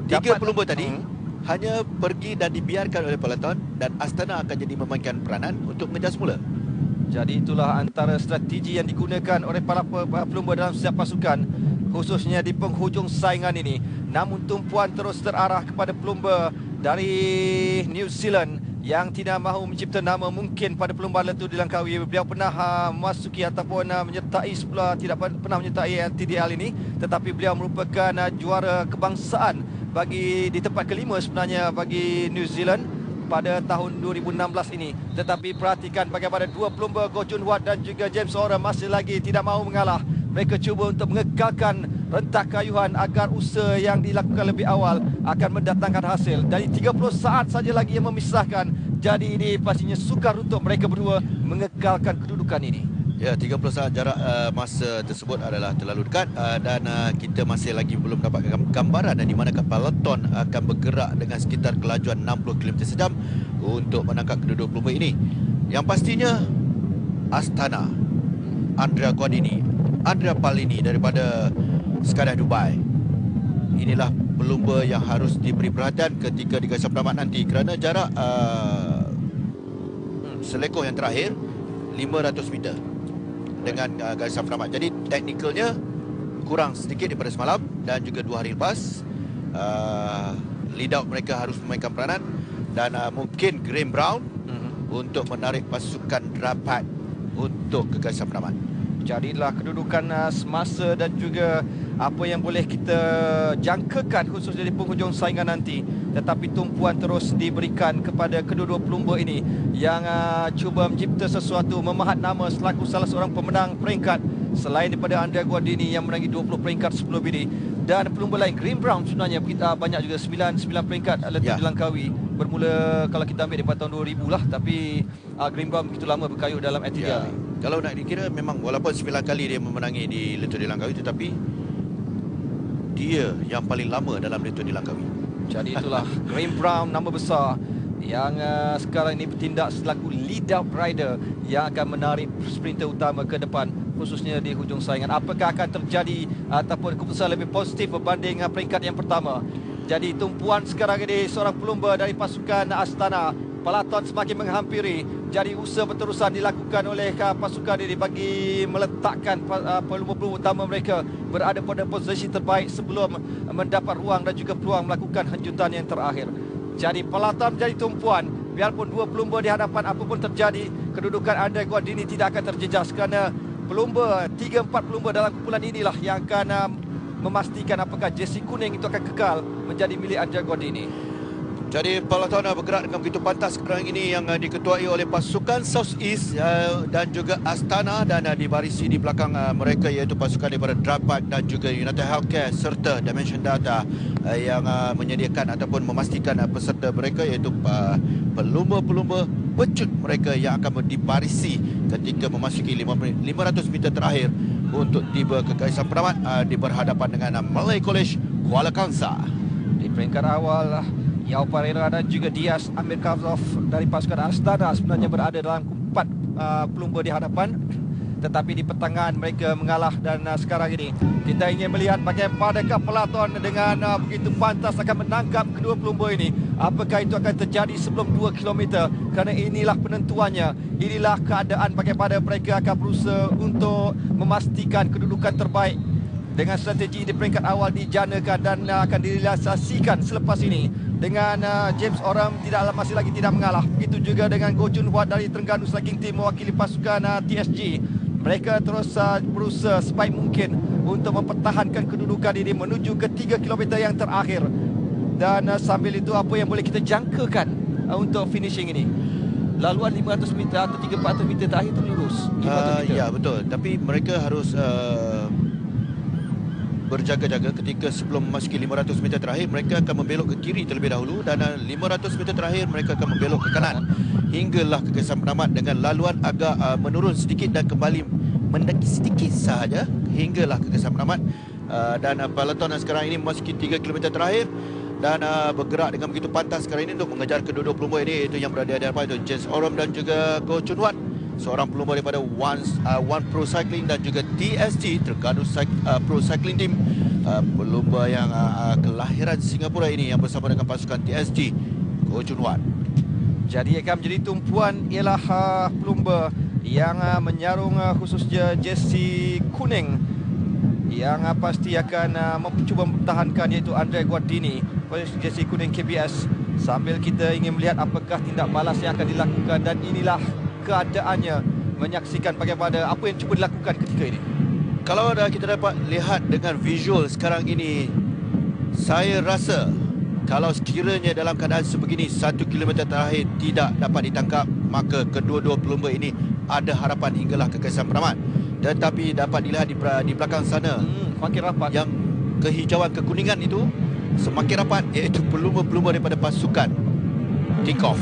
3 pelumba tadi hanya pergi dan dibiarkan oleh peloton dan Astana akan jadi memainkan peranan untuk mengejar semula. Jadi itulah antara strategi yang digunakan oleh para pelumba dalam setiap pasukan, khususnya di penghujung saingan ini. Namun tumpuan terus terarah kepada pelumba dari New Zealand yang tidak mahu mencipta nama mungkin pada perlumbaan Letuh di Langkawi. Beliau pernah memasuki ataupun menyertai tidak pernah menyertai LTDL ini, tetapi beliau merupakan juara kebangsaan di tempat kelima sebenarnya bagi New Zealand pada tahun 2016 ini. Tetapi perhatikan bagaimana dua pelumba Goh Chun Huat dan juga James Oram masih lagi tidak mahu mengalah. Mereka cuba untuk mengekalkan rentak kayuhan agar usaha yang dilakukan lebih awal akan mendatangkan hasil. Dari 30 saat saja lagi yang memisahkan. Jadi ini pastinya sukar untuk mereka berdua mengekalkan kedudukan ini. Ya, 30 saat jarak masa tersebut adalah terlalu dekat dan kita masih lagi belum dapat gambaran di manakah peloton akan bergerak dengan sekitar kelajuan 60 km sejam untuk menangkap kedua-dua pelumba ini. Yang pastinya Astana, Andrea Guardini, Andrea Palini daripada Skydiving Dubai. Inilah pelumba yang harus diberi perhatian ketika di garis penamat nanti kerana jarak selekoh yang terakhir 500 meter dengan garisan penamat. Jadi teknikalnya kurang sedikit daripada semalam dan juga 2 hari lepas. Lead out mereka harus memainkan peranan dan mungkin Graham Brown untuk menarik pasukan rapat untuk ke garisan penamat. Jadilah kedudukan semasa dan juga apa yang boleh kita jangkakan khususnya di penghujung saingan nanti. Tetapi tumpuan terus diberikan kepada kedua-dua pelumba ini yang cuba mencipta sesuatu, memahat nama selaku salah seorang pemenang peringkat selain daripada Andrea Guardini yang menangi 20 peringkat sebelum ini. Dan pelumba lain, Graham Brown sebenarnya banyak juga 9 peringkat letih dilangkaui. Bermula kalau kita ambil daripada tahun 2000 lah, tapi Graham Brown begitu lama berkayuh dalam L3. Ya, kalau nak dikira memang walaupun 9 kali dia memenangi di Letih Dilangkawi, tetapi dia yang paling lama dalam Letih Dilangkawi. Jadi itulah Graham Brown, nama besar yang sekarang ini bertindak selaku lead out rider yang akan menarik sprinter utama ke depan khususnya di hujung saingan. Apakah akan terjadi ataupun keputusan lebih positif berbanding peringkat yang pertama? Jadi tumpuan sekarang ini seorang pelumba dari pasukan Astana. Peloton semakin menghampiri. Jadi usaha berterusan dilakukan oleh pasukan ini bagi meletakkan pelumba-pelumba utama mereka berada pada posisi terbaik sebelum mendapat ruang dan juga peluang melakukan hanjutan yang terakhir. Jadi peloton menjadi tumpuan. Biarpun dua pelumba di hadapan, apapun terjadi, kedudukan Andrea Guardini tidak akan terjejas kerana pelumba, 3-4 pelumba dalam kumpulan inilah yang akan memastikan apakah jersey kuning itu akan kekal menjadi milik Andrea Guardini. Jadi peloton bergerak dengan begitu pantas sekarang ini yang diketuai oleh pasukan South East dan juga Astana, dan dibarisi di belakang mereka iaitu pasukan daripada Driveback dan juga United Healthcare serta Dimension Data yang menyediakan ataupun memastikan peserta mereka iaitu pelumba-pelumba pecut mereka yang akan dibarisi ketika memasuki 500 meter terakhir untuk tiba ke garisan penamat di berhadapan dengan Malay College Kuala Kangsar. Di peringkat awal, Yao Pereira dan juga Diaz Amir Kavlov dari pasukan Astana sebenarnya berada dalam 4 pelumba di hadapan, tetapi di pertengahan mereka mengalah. Dan sekarang ini kita ingin melihat bagaimanakah peloton dengan begitu pantas akan menangkap kedua pelumba ini. Apakah itu akan terjadi sebelum 2 km? Kerana inilah penentuannya. Inilah keadaan bagaimana mereka akan berusaha untuk memastikan kedudukan terbaik dengan strategi di peringkat awal dijanakan dan akan direalisasikan selepas ini. Dengan James Oram masih lagi tidak mengalah. Begitu juga dengan Goh Chun Huat dari Terengganu Cycling Team mewakili pasukan TSG. Mereka terus berusaha sebaik mungkin untuk mempertahankan kedudukan ini menuju ke 3 km yang terakhir. Dan sambil itu apa yang boleh kita jangkakan untuk finishing ini? Laluan 500 meter atau 300 meter terakhir itu lurus. Ya, betul. Tapi mereka harus berjaga-jaga ketika sebelum memasuki 500 meter terakhir. Mereka akan membelok ke kiri terlebih dahulu dan 500 meter terakhir mereka akan membelok ke kanan hinggalah ke garisan penamat dengan laluan agak menurun sedikit dan kembali mendaki sedikit sahaja hinggalah ke garisan penamat. Dan peloton sekarang ini memasuki 3 km terakhir dan bergerak dengan begitu pantas sekarang ini untuk mengejar kedua-dua pelumba ini, iaitu yang berada di hadapan itu James Oram dan juga Goh Chun Huat, seorang pelumba daripada One Pro Cycling dan juga TSG, Terengganu Pro Cycling Team, pelumba yang kelahiran Singapura ini yang bersama dengan pasukan TSG, Goh Chun Huat. Jadi akan menjadi tumpuan ialah pelumba yang menyarung khususnya jersey kuning yang pasti akan mencuba mempertahankan, iaitu Andrea Guardini, jersey kuning KBS. Sambil kita ingin melihat apakah tindak balas yang akan dilakukan, dan inilah keadaannya, menyaksikan bagaimana apa yang cuba dilakukan ketika ini. Kalau kita dapat lihat dengan visual sekarang ini, saya rasa kalau sekiranya dalam keadaan sebegini 1 km terakhir tidak dapat ditangkap, maka kedua-dua pelumba ini ada harapan hinggalah ke garisan penamat. Tetapi dapat dilihat di belakang sana, makin rapat, yang kehijauan kekuningan itu semakin rapat, iaitu pelumba-pelumba daripada pasukan Tinkoff.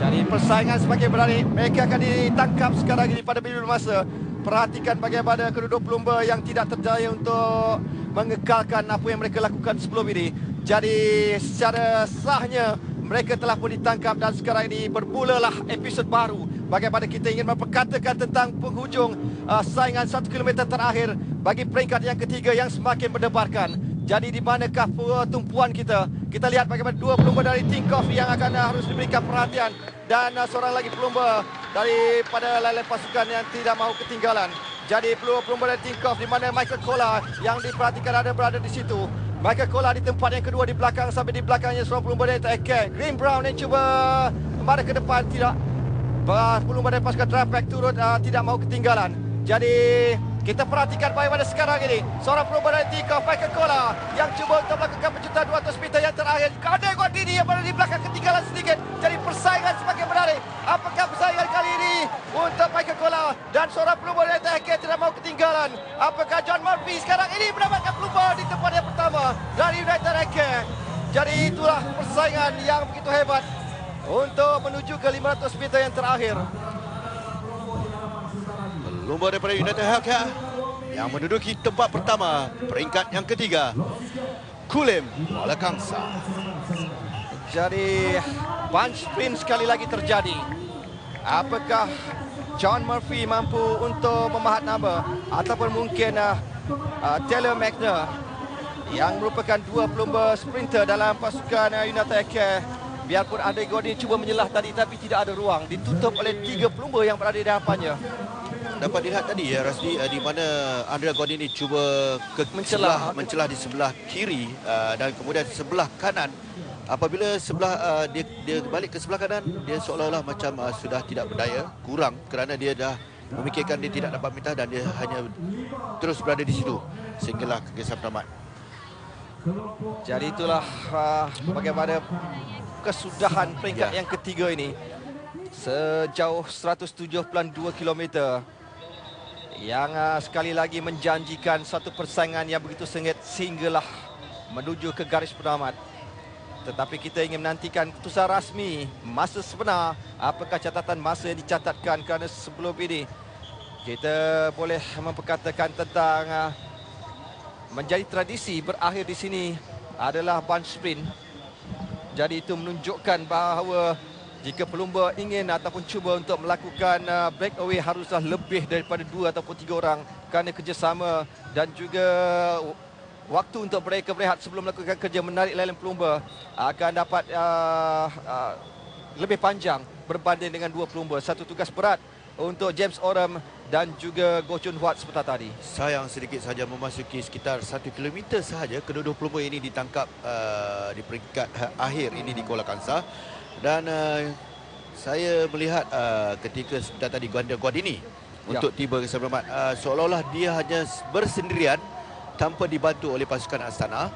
Jadi persaingan semakin berani. Mereka akan ditangkap sekarang ini pada bilik masa. Perhatikan bagaimana kedua pelumba yang tidak terjaya untuk mengekalkan apa yang mereka lakukan sebelum ini. Jadi secara sahnya mereka telah pun ditangkap dan sekarang ini bermulalah episod baru. Bagaimana kita ingin memperkatakan tentang penghujung saingan 1 kilometer terakhir bagi peringkat yang ketiga yang semakin berdebarkan. Jadi di manakah pertumpuan kita? Kita lihat bagaimana dua pelumba dari Tinkoff yang akan harus diberikan perhatian. Dan seorang lagi pelumba daripada lain-lain pasukan yang tidak mahu ketinggalan. Jadi pelumba dari Tinkoff di mana Michael Kola yang diperhatikan berada di situ. Michael Kola di tempat yang kedua di belakang sampai di belakangnya seorang pelumba dari TK. Green Brown yang cuba kembali ke depan tidak. Pelumba dari pasukan Drapac turut tidak mahu ketinggalan. Jadi kita perhatikan bagaimana sekarang ini seorang pelumba dari Tinkoff, Michael Kola yang cuba untuk melakukan penjutaan 200 meter yang terakhir. Ada Guardini yang berada di belakang ketinggalan sedikit. Jadi persaingan semakin menarik. Apakah persaingan kali ini untuk Michael Kola dan seorang pelumba dari TK tidak mahu ketinggalan? Apakah John Murphy sekarang ini mendapatkan pelumba di tempat yang pertama dari United Aircare? Jadi itulah persaingan yang begitu hebat untuk menuju ke 500 meter yang terakhir. Pelumba daripada United Healthcare yang menduduki tempat pertama, peringkat yang ketiga, Kulim Kuala Kangsar. Jadi bunch sprint sekali lagi terjadi. Apakah John Murphy mampu untuk memahat nama ataupun mungkin Taylor Magner yang merupakan dua pelumba sprinter dalam pasukan United Aircare. Biarpun Andre Gordon cuba menyelah tadi tapi tidak ada ruang. Ditutup oleh tiga pelumba yang berada di hadapannya. Dapat dilihat tadi ya Rasdi, di mana Andrea Gordini cuba mencelah di sebelah kiri dan kemudian sebelah kanan. Apabila sebelah dia balik ke sebelah kanan, dia seolah-olah macam sudah tidak berdaya, kurang kerana dia dah memikirkan dia tidak dapat minta dan dia hanya terus berada di situ sehinggalah kegagalan tamat. Jadi itulah bagaimana kesudahan peringkat yang ketiga ini sejauh 107.2 km yang sekali lagi menjanjikan satu persaingan yang begitu sengit sehinggalah menuju ke garis penamat. Tetapi kita ingin menantikan keputusan rasmi masa sebenar, apakah catatan masa yang dicatatkan, kerana sebelum ini kita boleh memperkatakan tentang menjadi tradisi berakhir di sini adalah bunch sprint. Jadi itu menunjukkan bahawa jika pelumba ingin ataupun cuba untuk melakukan breakaway haruslah lebih daripada 2 ataupun 3 orang kerana kerjasama dan juga waktu untuk mereka berehat sebelum melakukan kerja menarik lain pelumba akan dapat lebih panjang berbanding dengan 2 pelumba. Satu tugas berat untuk James Oram dan juga Goh Chun Huat seperti tadi. Sayang sedikit saja memasuki sekitar 1 kilometer sahaja kedua-dua pelumba ini ditangkap di peringkat akhir ini di Kuala Kangsar. Dan saya melihat ketika sebentar tadi Guardini untuk tiba ke Sebermat, seolah-olah dia hanya bersendirian tanpa dibantu oleh pasukan Astana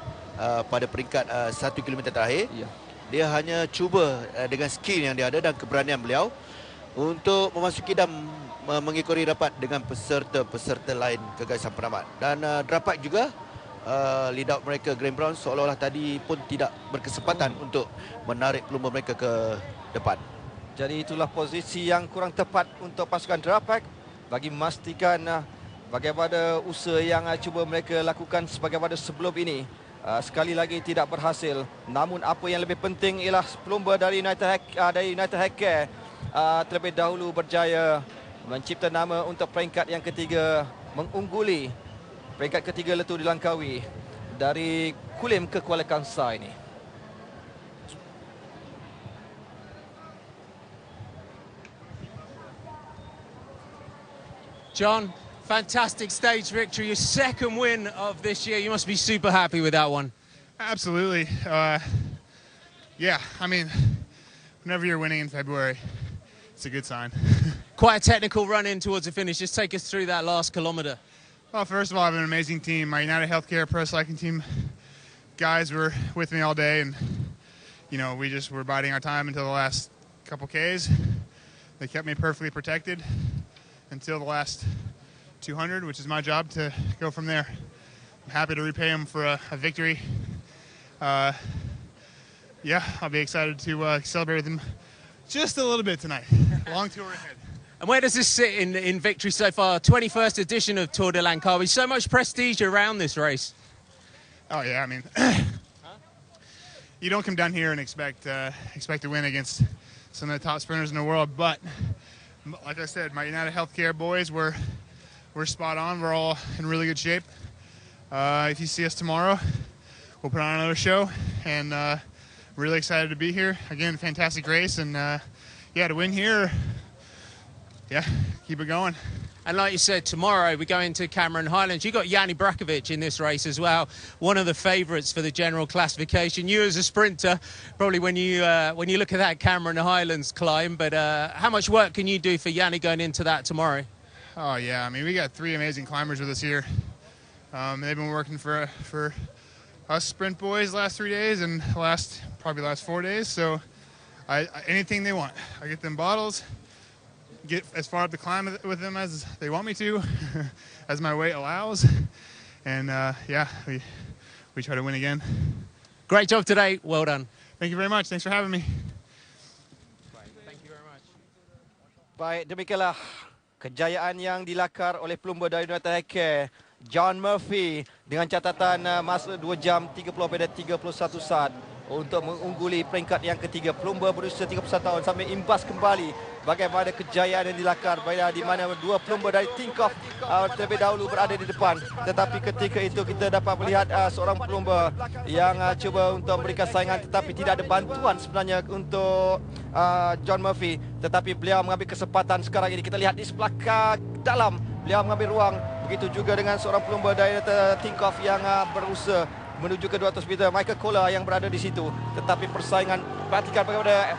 pada peringkat 1 kilometer terakhir. Dia hanya cuba dengan skill yang dia ada dan keberanian beliau untuk memasuki dan mengikuti rapat dengan peserta-peserta lain ke garisan penamat. Dan Drapac juga lead out mereka Graham Brown seolah-olah tadi pun tidak berkesempatan untuk menarik pelumba mereka ke depan. Jadi itulah posisi yang kurang tepat untuk pasukan Drapac bagi memastikan bagaimana usaha yang cuba mereka lakukan sebagaimana sebelum ini sekali lagi tidak berhasil. Namun apa yang lebih penting ialah pelumba dari United Healthcare terlebih dahulu berjaya mencipta nama untuk peringkat yang ketiga, mengungguli peringkat ketiga Letuh Dilangkawi dari Kulim ke Kuala Kangsar ini. John, fantastic stage victory, your second win of this year. You must be super happy with that one. Absolutely. Yeah, I mean, whenever you're winning in February, it's a good sign. Quite a technical run in towards the finish. Just take us through that last kilometre. Well, first of all, I have an amazing team. My United Healthcare Pro Cycling team guys were with me all day, and you know, we just were biding our time until the last couple Ks. They kept me perfectly protected until the last 200, which is my job to go from there. I'm happy to repay them for a victory. Yeah, I'll be excited to celebrate with them Just a little bit tonight. Long tour ahead. And where does this sit in victory so far? 21st edition of Tour de Langkawi. So much prestige around this race. Oh yeah, I mean, you don't come down here and expect to win against some of the top sprinters in the world. But like I said, my United Healthcare boys, we're spot on. We're all in really good shape. If you see us tomorrow, we'll put on another show, and really excited to be here. Again, fantastic race, and yeah, to win here, yeah, keep it going. And like you said, tomorrow we go into Cameron Highlands. You got Yanni Brakovic in this race as well, one of the favourites for the general classification. You as a sprinter, probably when you look at that Cameron Highlands climb, but how much work can you do for Yanni going into that tomorrow? Oh yeah, I mean, we got 3 amazing climbers with us here. They've been working for us sprint boys the last 3 days and probably the last 4 days. So anything they want, I get them bottles, get as far up the climb with them as they want me to, as my weight allows. And yeah, we try to win again. Great job today. Well done. Thank you very much. Thanks for having me. Thank you very much. Baik, demikianlah kejayaan yang dilakar oleh pelumba dari United Healthcare, John Murphy, dengan catatan masa 2 jam 30 pada 31 saat untuk mengungguli peringkat yang ketiga. Pelumba berusia 31 tahun sambil imbas kembali bagaimana kejayaan yang dilakar, di mana 2 pelumba dari Tinkoff terlebih dahulu berada di depan. Tetapi ketika itu kita dapat melihat seorang pelumba yang cuba untuk memberikan saingan, tetapi tidak ada bantuan sebenarnya untuk John Murphy. Tetapi beliau mengambil kesempatan sekarang ini. Kita lihat di sebelah dalam, beliau mengambil ruang. Begitu juga dengan seorang pelumba dari Tinkoff yang berusaha menuju ke 200 meter, Michael Kohler yang berada di situ. Tetapi persaingan, perhatikan bagaimana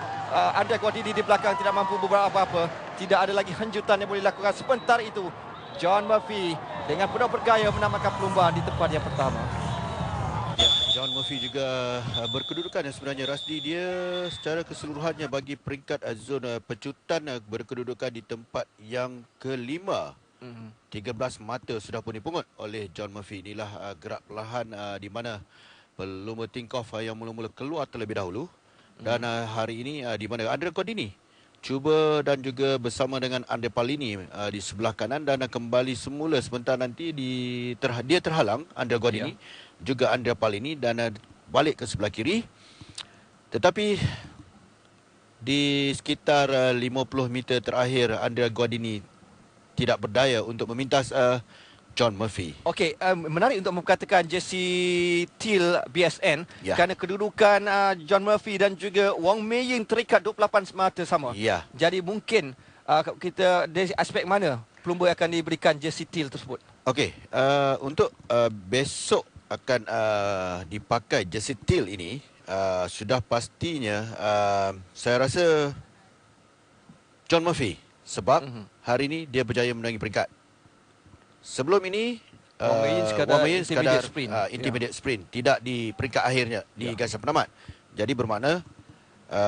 Andrea Guardini di belakang tidak mampu berbuat apa-apa. Tidak ada lagi hanjutan yang boleh dilakukan. Sebentar itu, John Murphy dengan penuh bergaya menamakan pelumba di tempat yang pertama. Ya, John Murphy juga berkedudukan yang sebenarnya, Rasdi. Dia secara keseluruhannya bagi peringkat zona pecutan berkedudukan di tempat yang kelima. 13 mata sudah pun dipungut oleh John Murphy. Inilah gerak perlahan di mana pelumba Tinkoff yang mula-mula keluar terlebih dahulu. Dan hari ini di mana Andrea Guardini cuba dan juga bersama dengan Andre Palini di sebelah kanan, dan kembali semula sebentar nanti dia terhalang Andrea Guardini, juga Andre Palini, dan balik ke sebelah kiri. Tetapi di sekitar 50 meter terakhir, Andrea Guardini tidak berdaya untuk memintas John Murphy. Okey, menarik untuk memperkatakan Jesse Till BSN, kerana kedudukan John Murphy dan juga Wang Meiying terikat 28 mata sama. Ya. Jadi mungkin kita dari aspek mana pelumba akan diberikan Jesse Till tersebut? Okey, untuk besok akan dipakai Jesse Till ini, sudah pastinya saya rasa John Murphy, sebab hari ini dia berjaya menangi peringkat. Sebelum ini Wang Meiying sekadar intermediate sprint, tidak di peringkat akhirnya di garisan penamat. Jadi bermakna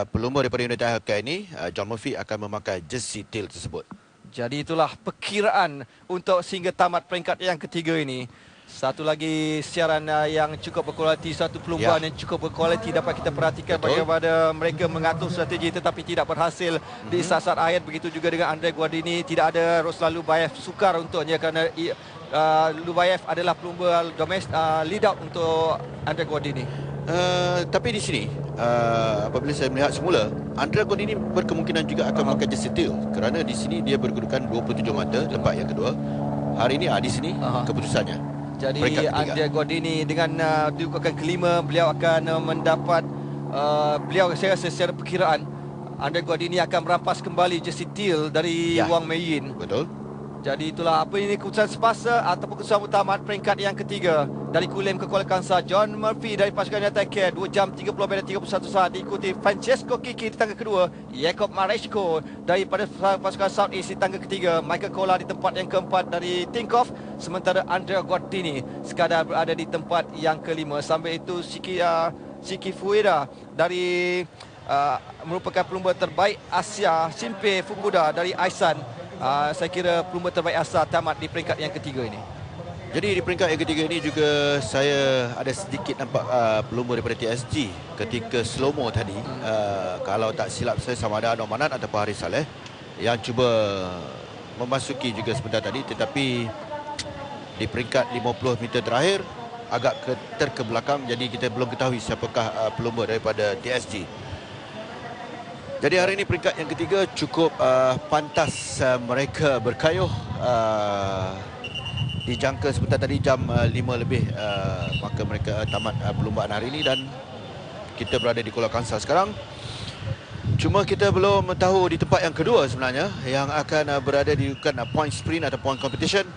pelumba daripada United Healthcare ini, John Murphy akan memakai Jesse Till tersebut. Jadi itulah perkiraan untuk sehingga tamat peringkat yang ketiga ini. Satu lagi siaran yang cukup berkualiti, satu perlumbaan yang cukup berkualiti. Dapat kita perhatikan bagaimana mereka mengatur strategi tetapi tidak berhasil di saat-saat akhir. Begitu juga dengan Andrea Guardini, tidak ada Ruslan Lubayev sukar untuknya kerana Lubayev adalah pelumba lead out untuk Andrea Guardini. Tapi di sini apabila saya melihat semula, Andrea Guardini berkemungkinan juga akan memakai Jesse Till, kerana di sini dia berkedudukan 27 mata, tempat yang kedua. Hari ini di sini keputusannya. Jadi Andrea Guardini dengan dudukan kelima, beliau akan mendapat saya rasa secara perkiraan Andrea Guardini akan merampas kembali Jesse Till dari Wang Meiying. Betul. Jadi itulah apa ini keputusan sepasa ataupun keputusan utama peringkat yang ketiga dari Kulim ke Kuala Kangsar. John Murphy dari pasukan United Care 2 jam 30 pada 31 saat, diikuti Francesco Kiki di tangga kedua, Jacob Mareshko daripada pasukan South East di tangga ketiga, Michael Kohler di tempat yang keempat dari Tinkoff, sementara Andrea Guardini sekadar berada di tempat yang kelima. Sambil itu Shiki Fueda dari merupakan pelumba terbaik Asia, Shinpei Fukuda dari Aisan. Saya kira pelumba terbaik Asia tamat di peringkat yang ketiga ini. Jadi di peringkat yang ketiga ini juga saya ada sedikit nampak pelumba daripada TSG ketika slow-mo tadi. Kalau tak silap saya sama ada Anwar Manat ataupun Haris Saleh yang cuba memasuki juga sebentar tadi, tetapi di peringkat 50 meter terakhir agak terkebelakang, jadi kita belum ketahui siapakah pelumba daripada TSG. Jadi hari ini peringkat yang ketiga cukup pantas mereka berkayuh. Dijangka sebentar tadi jam 5 lebih maka mereka tamat perlumbaan hari ini dan kita berada di Kuala Kangsar sekarang. Cuma kita belum tahu di tempat yang kedua sebenarnya yang akan berada di point sprint atau point competition.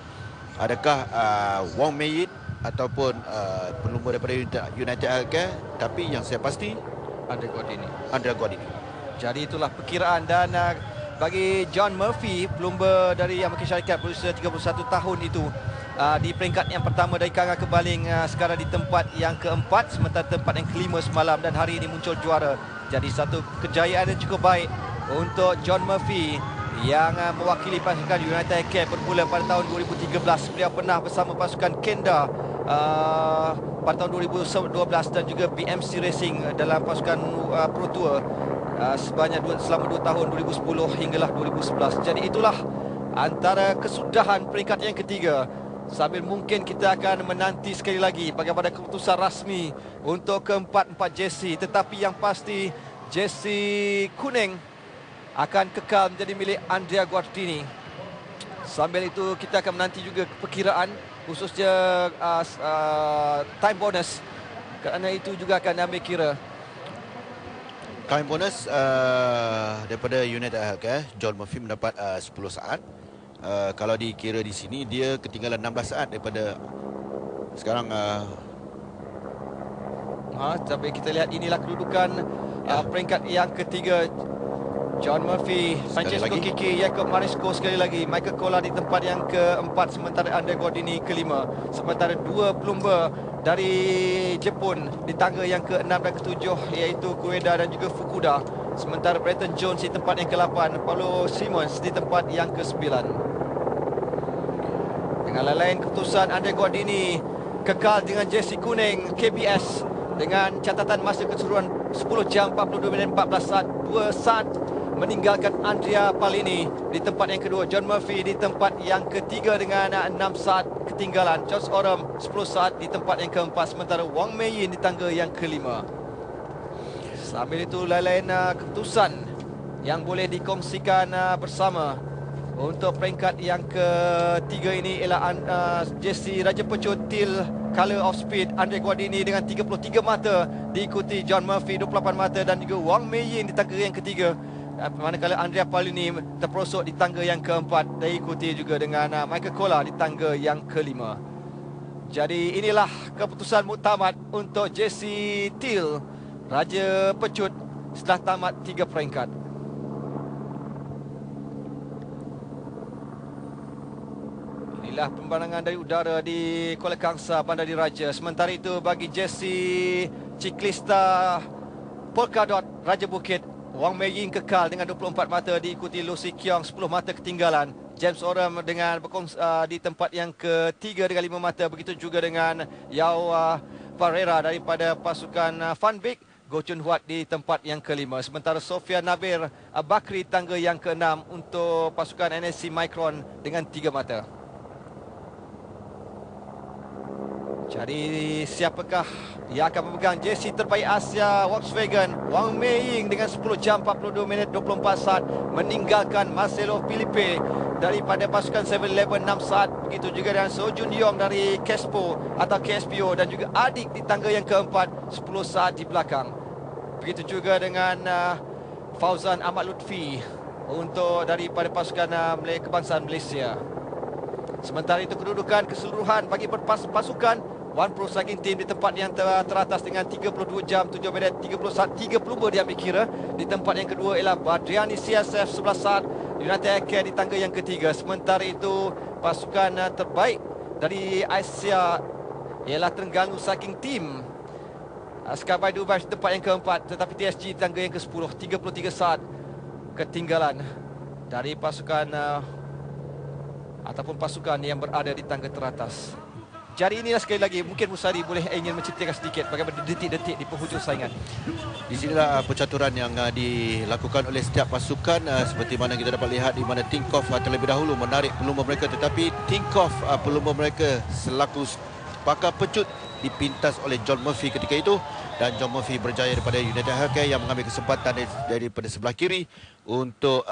Adakah Wong Mei Yin ataupun pelumba daripada United Healthcare, tapi yang saya pasti Andrea Guardini. Jadi itulah perkiraan dan bagi John Murphy, pelumba dari American Syarikat berusia 31 tahun itu, di peringkat yang pertama dari Kanga Kebaling, sekarang di tempat yang keempat, sementara tempat yang kelima semalam dan hari ini muncul juara. Jadi satu kejayaan yang cukup baik untuk John Murphy yang mewakili pasukan United Healthcare bermula pada tahun 2013. Beliau pernah bersama pasukan Kenda pada tahun 2012 dan juga BMC Racing dalam pasukan Pro Tour selama 2 tahun, 2010 hinggalah 2011. Jadi itulah antara kesudahan peringkat yang ketiga. Sambil mungkin kita akan menanti sekali lagi bagaimana keputusan rasmi untuk keempat-empat jersey. Tetapi yang pasti jersey kuning akan kekal menjadi milik Andrea Guardini. Sambil itu kita akan menanti juga perkiraan khususnya time bonus, kerana itu juga akan diambil kira. Time bonus daripada United Healthcare, John Murphy mendapat 10 saat. Kalau dikira di sini dia ketinggalan 16 saat daripada sekarang. Tapi kita lihat inilah kedudukan peringkat yang ketiga. John Murphy, Francesco Kiki, Jacob Marisco sekali lagi, Michael Kola di tempat yang keempat, sementara Andrea Guardini kelima. Sementara dua pelumba dari Jepun di tangga yang ke-6 dan ke-7 iaitu Kueda dan juga Fukuda. Sementara Bretton Jones di tempat yang ke-8, Paulo Simons di tempat yang ke-9. Dengan lain-lain keputusan Andrea Guardini kekal dengan jersey kuning KBS dengan catatan masa keseluruhan 10 jam 42 minit 14 saat, 2 saat meninggalkan Andrea Palini di tempat yang kedua. John Murphy di tempat yang ketiga dengan 6 saat ketinggalan. George Oram 10 saat di tempat yang keempat, sementara Wang Mei Yin di tangga yang kelima. Sambil itu lain-lain keputusan yang boleh dikongsikan bersama untuk peringkat yang ketiga ini ialah jersey Raja Pecut Teal Color of Speed Andrea Guardini dengan 33 mata, diikuti John Murphy 28 mata dan juga Wang Mei Yin di tangga yang ketiga. Manakala Andrea Palini terperosok di tangga yang keempat, diikuti juga dengan Michael Kola di tangga yang kelima. Jadi inilah keputusan muktamad untuk jersey Teal Raja Pecut setelah tamat 3 peringkat. Inilah pembanangan dari udara di Kuala Kangsar, Bandar Diraja. Sementara itu bagi jersey Ciklista Polkadot Raja Bukit, Wang Mei Yin kekal dengan 24 mata, diikuti Lucy Kiong 10 mata ketinggalan. James Oram dengan di tempat yang ketiga dengan 5 mata. Begitu juga dengan Yao Pereira daripada pasukan Van Beek. Go Chun Huat di tempat yang kelima. Sementara Sofia Nabir Bakri tangga yang keenam untuk pasukan NSC Micron dengan 3 mata. Jadi siapakah yang akan memegang jersey terbaik Asia Volkswagen? Wang Mei Yin dengan 10 jam 42 minit 24 saat meninggalkan Marcelo Felipe daripada pasukan 7-Eleven 6 saat. Begitu juga dengan So Jun Yong dari Kespo atau KSPO dan juga Adik di tangga yang keempat 10 saat di belakang. Begitu juga dengan Fauzan Ahmad Lutfi untuk daripada pasukan kebangsaan Malaysia. Sementara itu kedudukan keseluruhan bagi pasukan One Pro Cycling Team di tempat yang teratas dengan 32 jam 7 minit 30 saat, 3 pelumba diambil kira. Di tempat yang kedua ialah Badriani CSF 11 saat, United Healthcare di tangga yang ketiga. Sementara itu pasukan terbaik dari Asia ialah Terengganu Cycling Team, Skyby Dubai di tempat yang keempat, tetapi TSG di tangga yang ke-10, 33 saat ketinggalan dari pasukan ataupun pasukan yang berada di tangga teratas. Jadi inilah sekali lagi mungkin Musari boleh ingin menceritakan sedikit bagaimana detik-detik di penghujung saingan. Di sinilah pencaturan yang dilakukan oleh setiap pasukan, seperti mana kita dapat lihat di mana Tinkoff terlebih dahulu menarik pelumba mereka, tetapi Tinkoff pelumba mereka selaku pakar pecut dipintas oleh John Murphy ketika itu, dan John Murphy berjaya daripada United Healthcare yang mengambil kesempatan daripada sebelah kiri untuk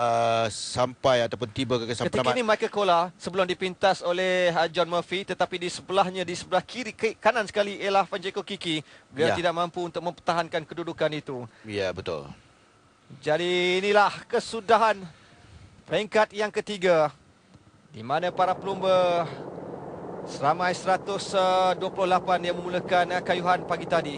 sampai ataupun tiba ke garis Ketika penamat. ini Michael Kola sebelum dipintas oleh John Murphy, tetapi di sebelahnya, di sebelah kiri kanan sekali ialah Vanjeko Kiki. Dia tidak mampu untuk mempertahankan kedudukan itu. Ya, betul. Jadi inilah kesudahan peringkat yang ketiga, di mana para pelumba seramai 128 yang memulakan kayuhan pagi tadi.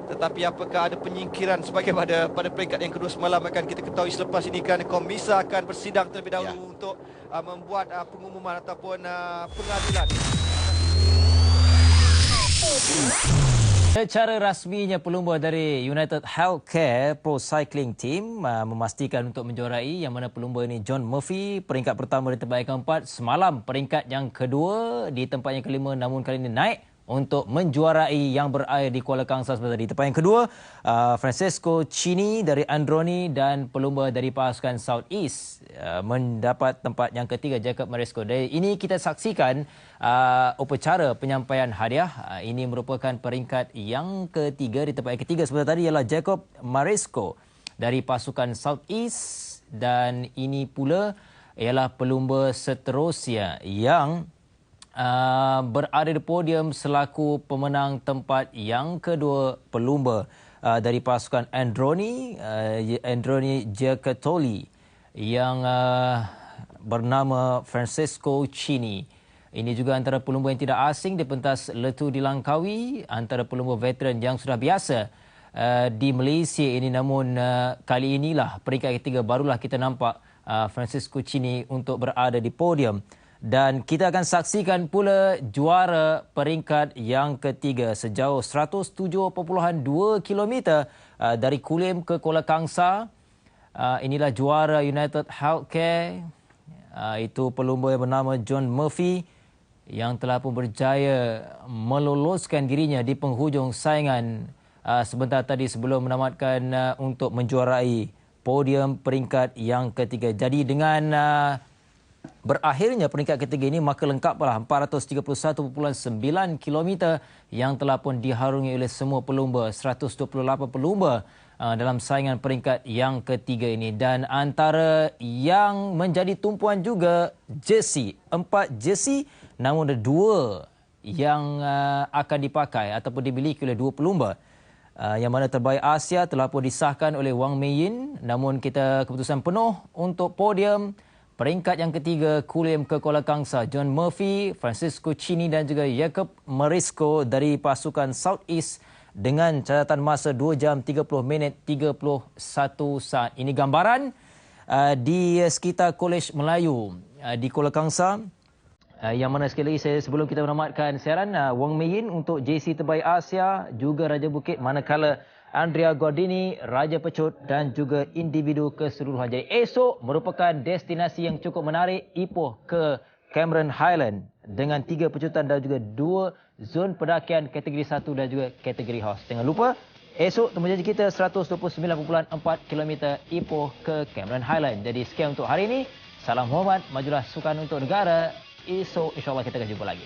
Tetapi apakah ada penyingkiran sebagai pada peringkat yang kedua semalam akan kita ketahui selepas ini, kerana Komisa akan bersidang terlebih dahulu untuk membuat pengumuman ataupun pengadilan. Secara rasminya pelumba dari United Healthcare Pro Cycling Team memastikan untuk menjuarai, yang mana pelumba ini John Murphy peringkat pertama di tempat yang keempat, semalam peringkat yang kedua di tempat yang kelima, namun kali ini naik untuk menjuarai yang berair di Kuala Kangsar seperti tadi. Tempat yang kedua, Francesco Chini dari Androni, dan pelumba dari pasukan South East mendapat tempat yang ketiga, Jacob Maresco. Dari ini kita saksikan upacara penyampaian hadiah. Ini merupakan peringkat yang ketiga. Di tempat yang ketiga seperti tadi ialah Jacob Maresco dari pasukan South East, dan ini pula ialah pelumba seterusnya yang berada di podium selaku pemenang tempat yang kedua, pelumba dari pasukan Androni, Androni Giacottoli, yang bernama Francesco Chini. Ini juga antara pelumba yang tidak asing di pentas Letu di Langkawi, antara pelumba veteran yang sudah biasa di Malaysia ini. Namun kali inilah peringkat ketiga barulah kita nampak Francesco Chini untuk berada di podium. Dan kita akan saksikan pula juara peringkat yang ketiga sejauh 107.2 km dari Kulim ke Kuala Kangsar. Inilah juara United Healthcare. Itu pelumba yang bernama John Murphy yang telah pun berjaya meloloskan dirinya di penghujung saingan sebentar tadi sebelum menamatkan untuk menjuarai podium peringkat yang ketiga. Jadi dengan berakhirnya peringkat ketiga ini, maka lengkaplah 431.9 km yang telah pun diharungi oleh semua pelumba, 128 pelumba dalam saingan peringkat yang ketiga ini. Dan antara yang menjadi tumpuan juga jersey, 4 jersey, namun ada 2 yang akan dipakai ataupun dimiliki oleh 2 pelumba. Yang mana terbaik Asia telah pun disahkan oleh Wang Meiyin, namun kita keputusan penuh untuk podium peringkat yang ketiga, Kulim ke Kuala Kangsar, John Murphy, Francesco Chini dan juga Jacob Maresco dari pasukan South East dengan catatan masa 2 jam 30 minit 31 saat. Ini gambaran di sekitar Kolej Melayu di Kuala Kangsar. Yang mana sekali lagi sebelum kita menamatkan siaran, Wang Meiyin untuk JC terbaik Asia, juga Raja Bukit, manakala Andrea Gordini, Raja Pecut dan juga individu keseluruhan. Jadi esok merupakan destinasi yang cukup menarik, Ipoh ke Cameron Highland dengan 3 pecutan dan juga 2 zon pendakian kategori 1 dan juga kategori horse. Jangan lupa esok temu janji kita 129.4 km Ipoh ke Cameron Highland. Jadi sekian untuk hari ini. Salam hormat, majulah sukan untuk negara. Esok insyaAllah kita akan jumpa lagi.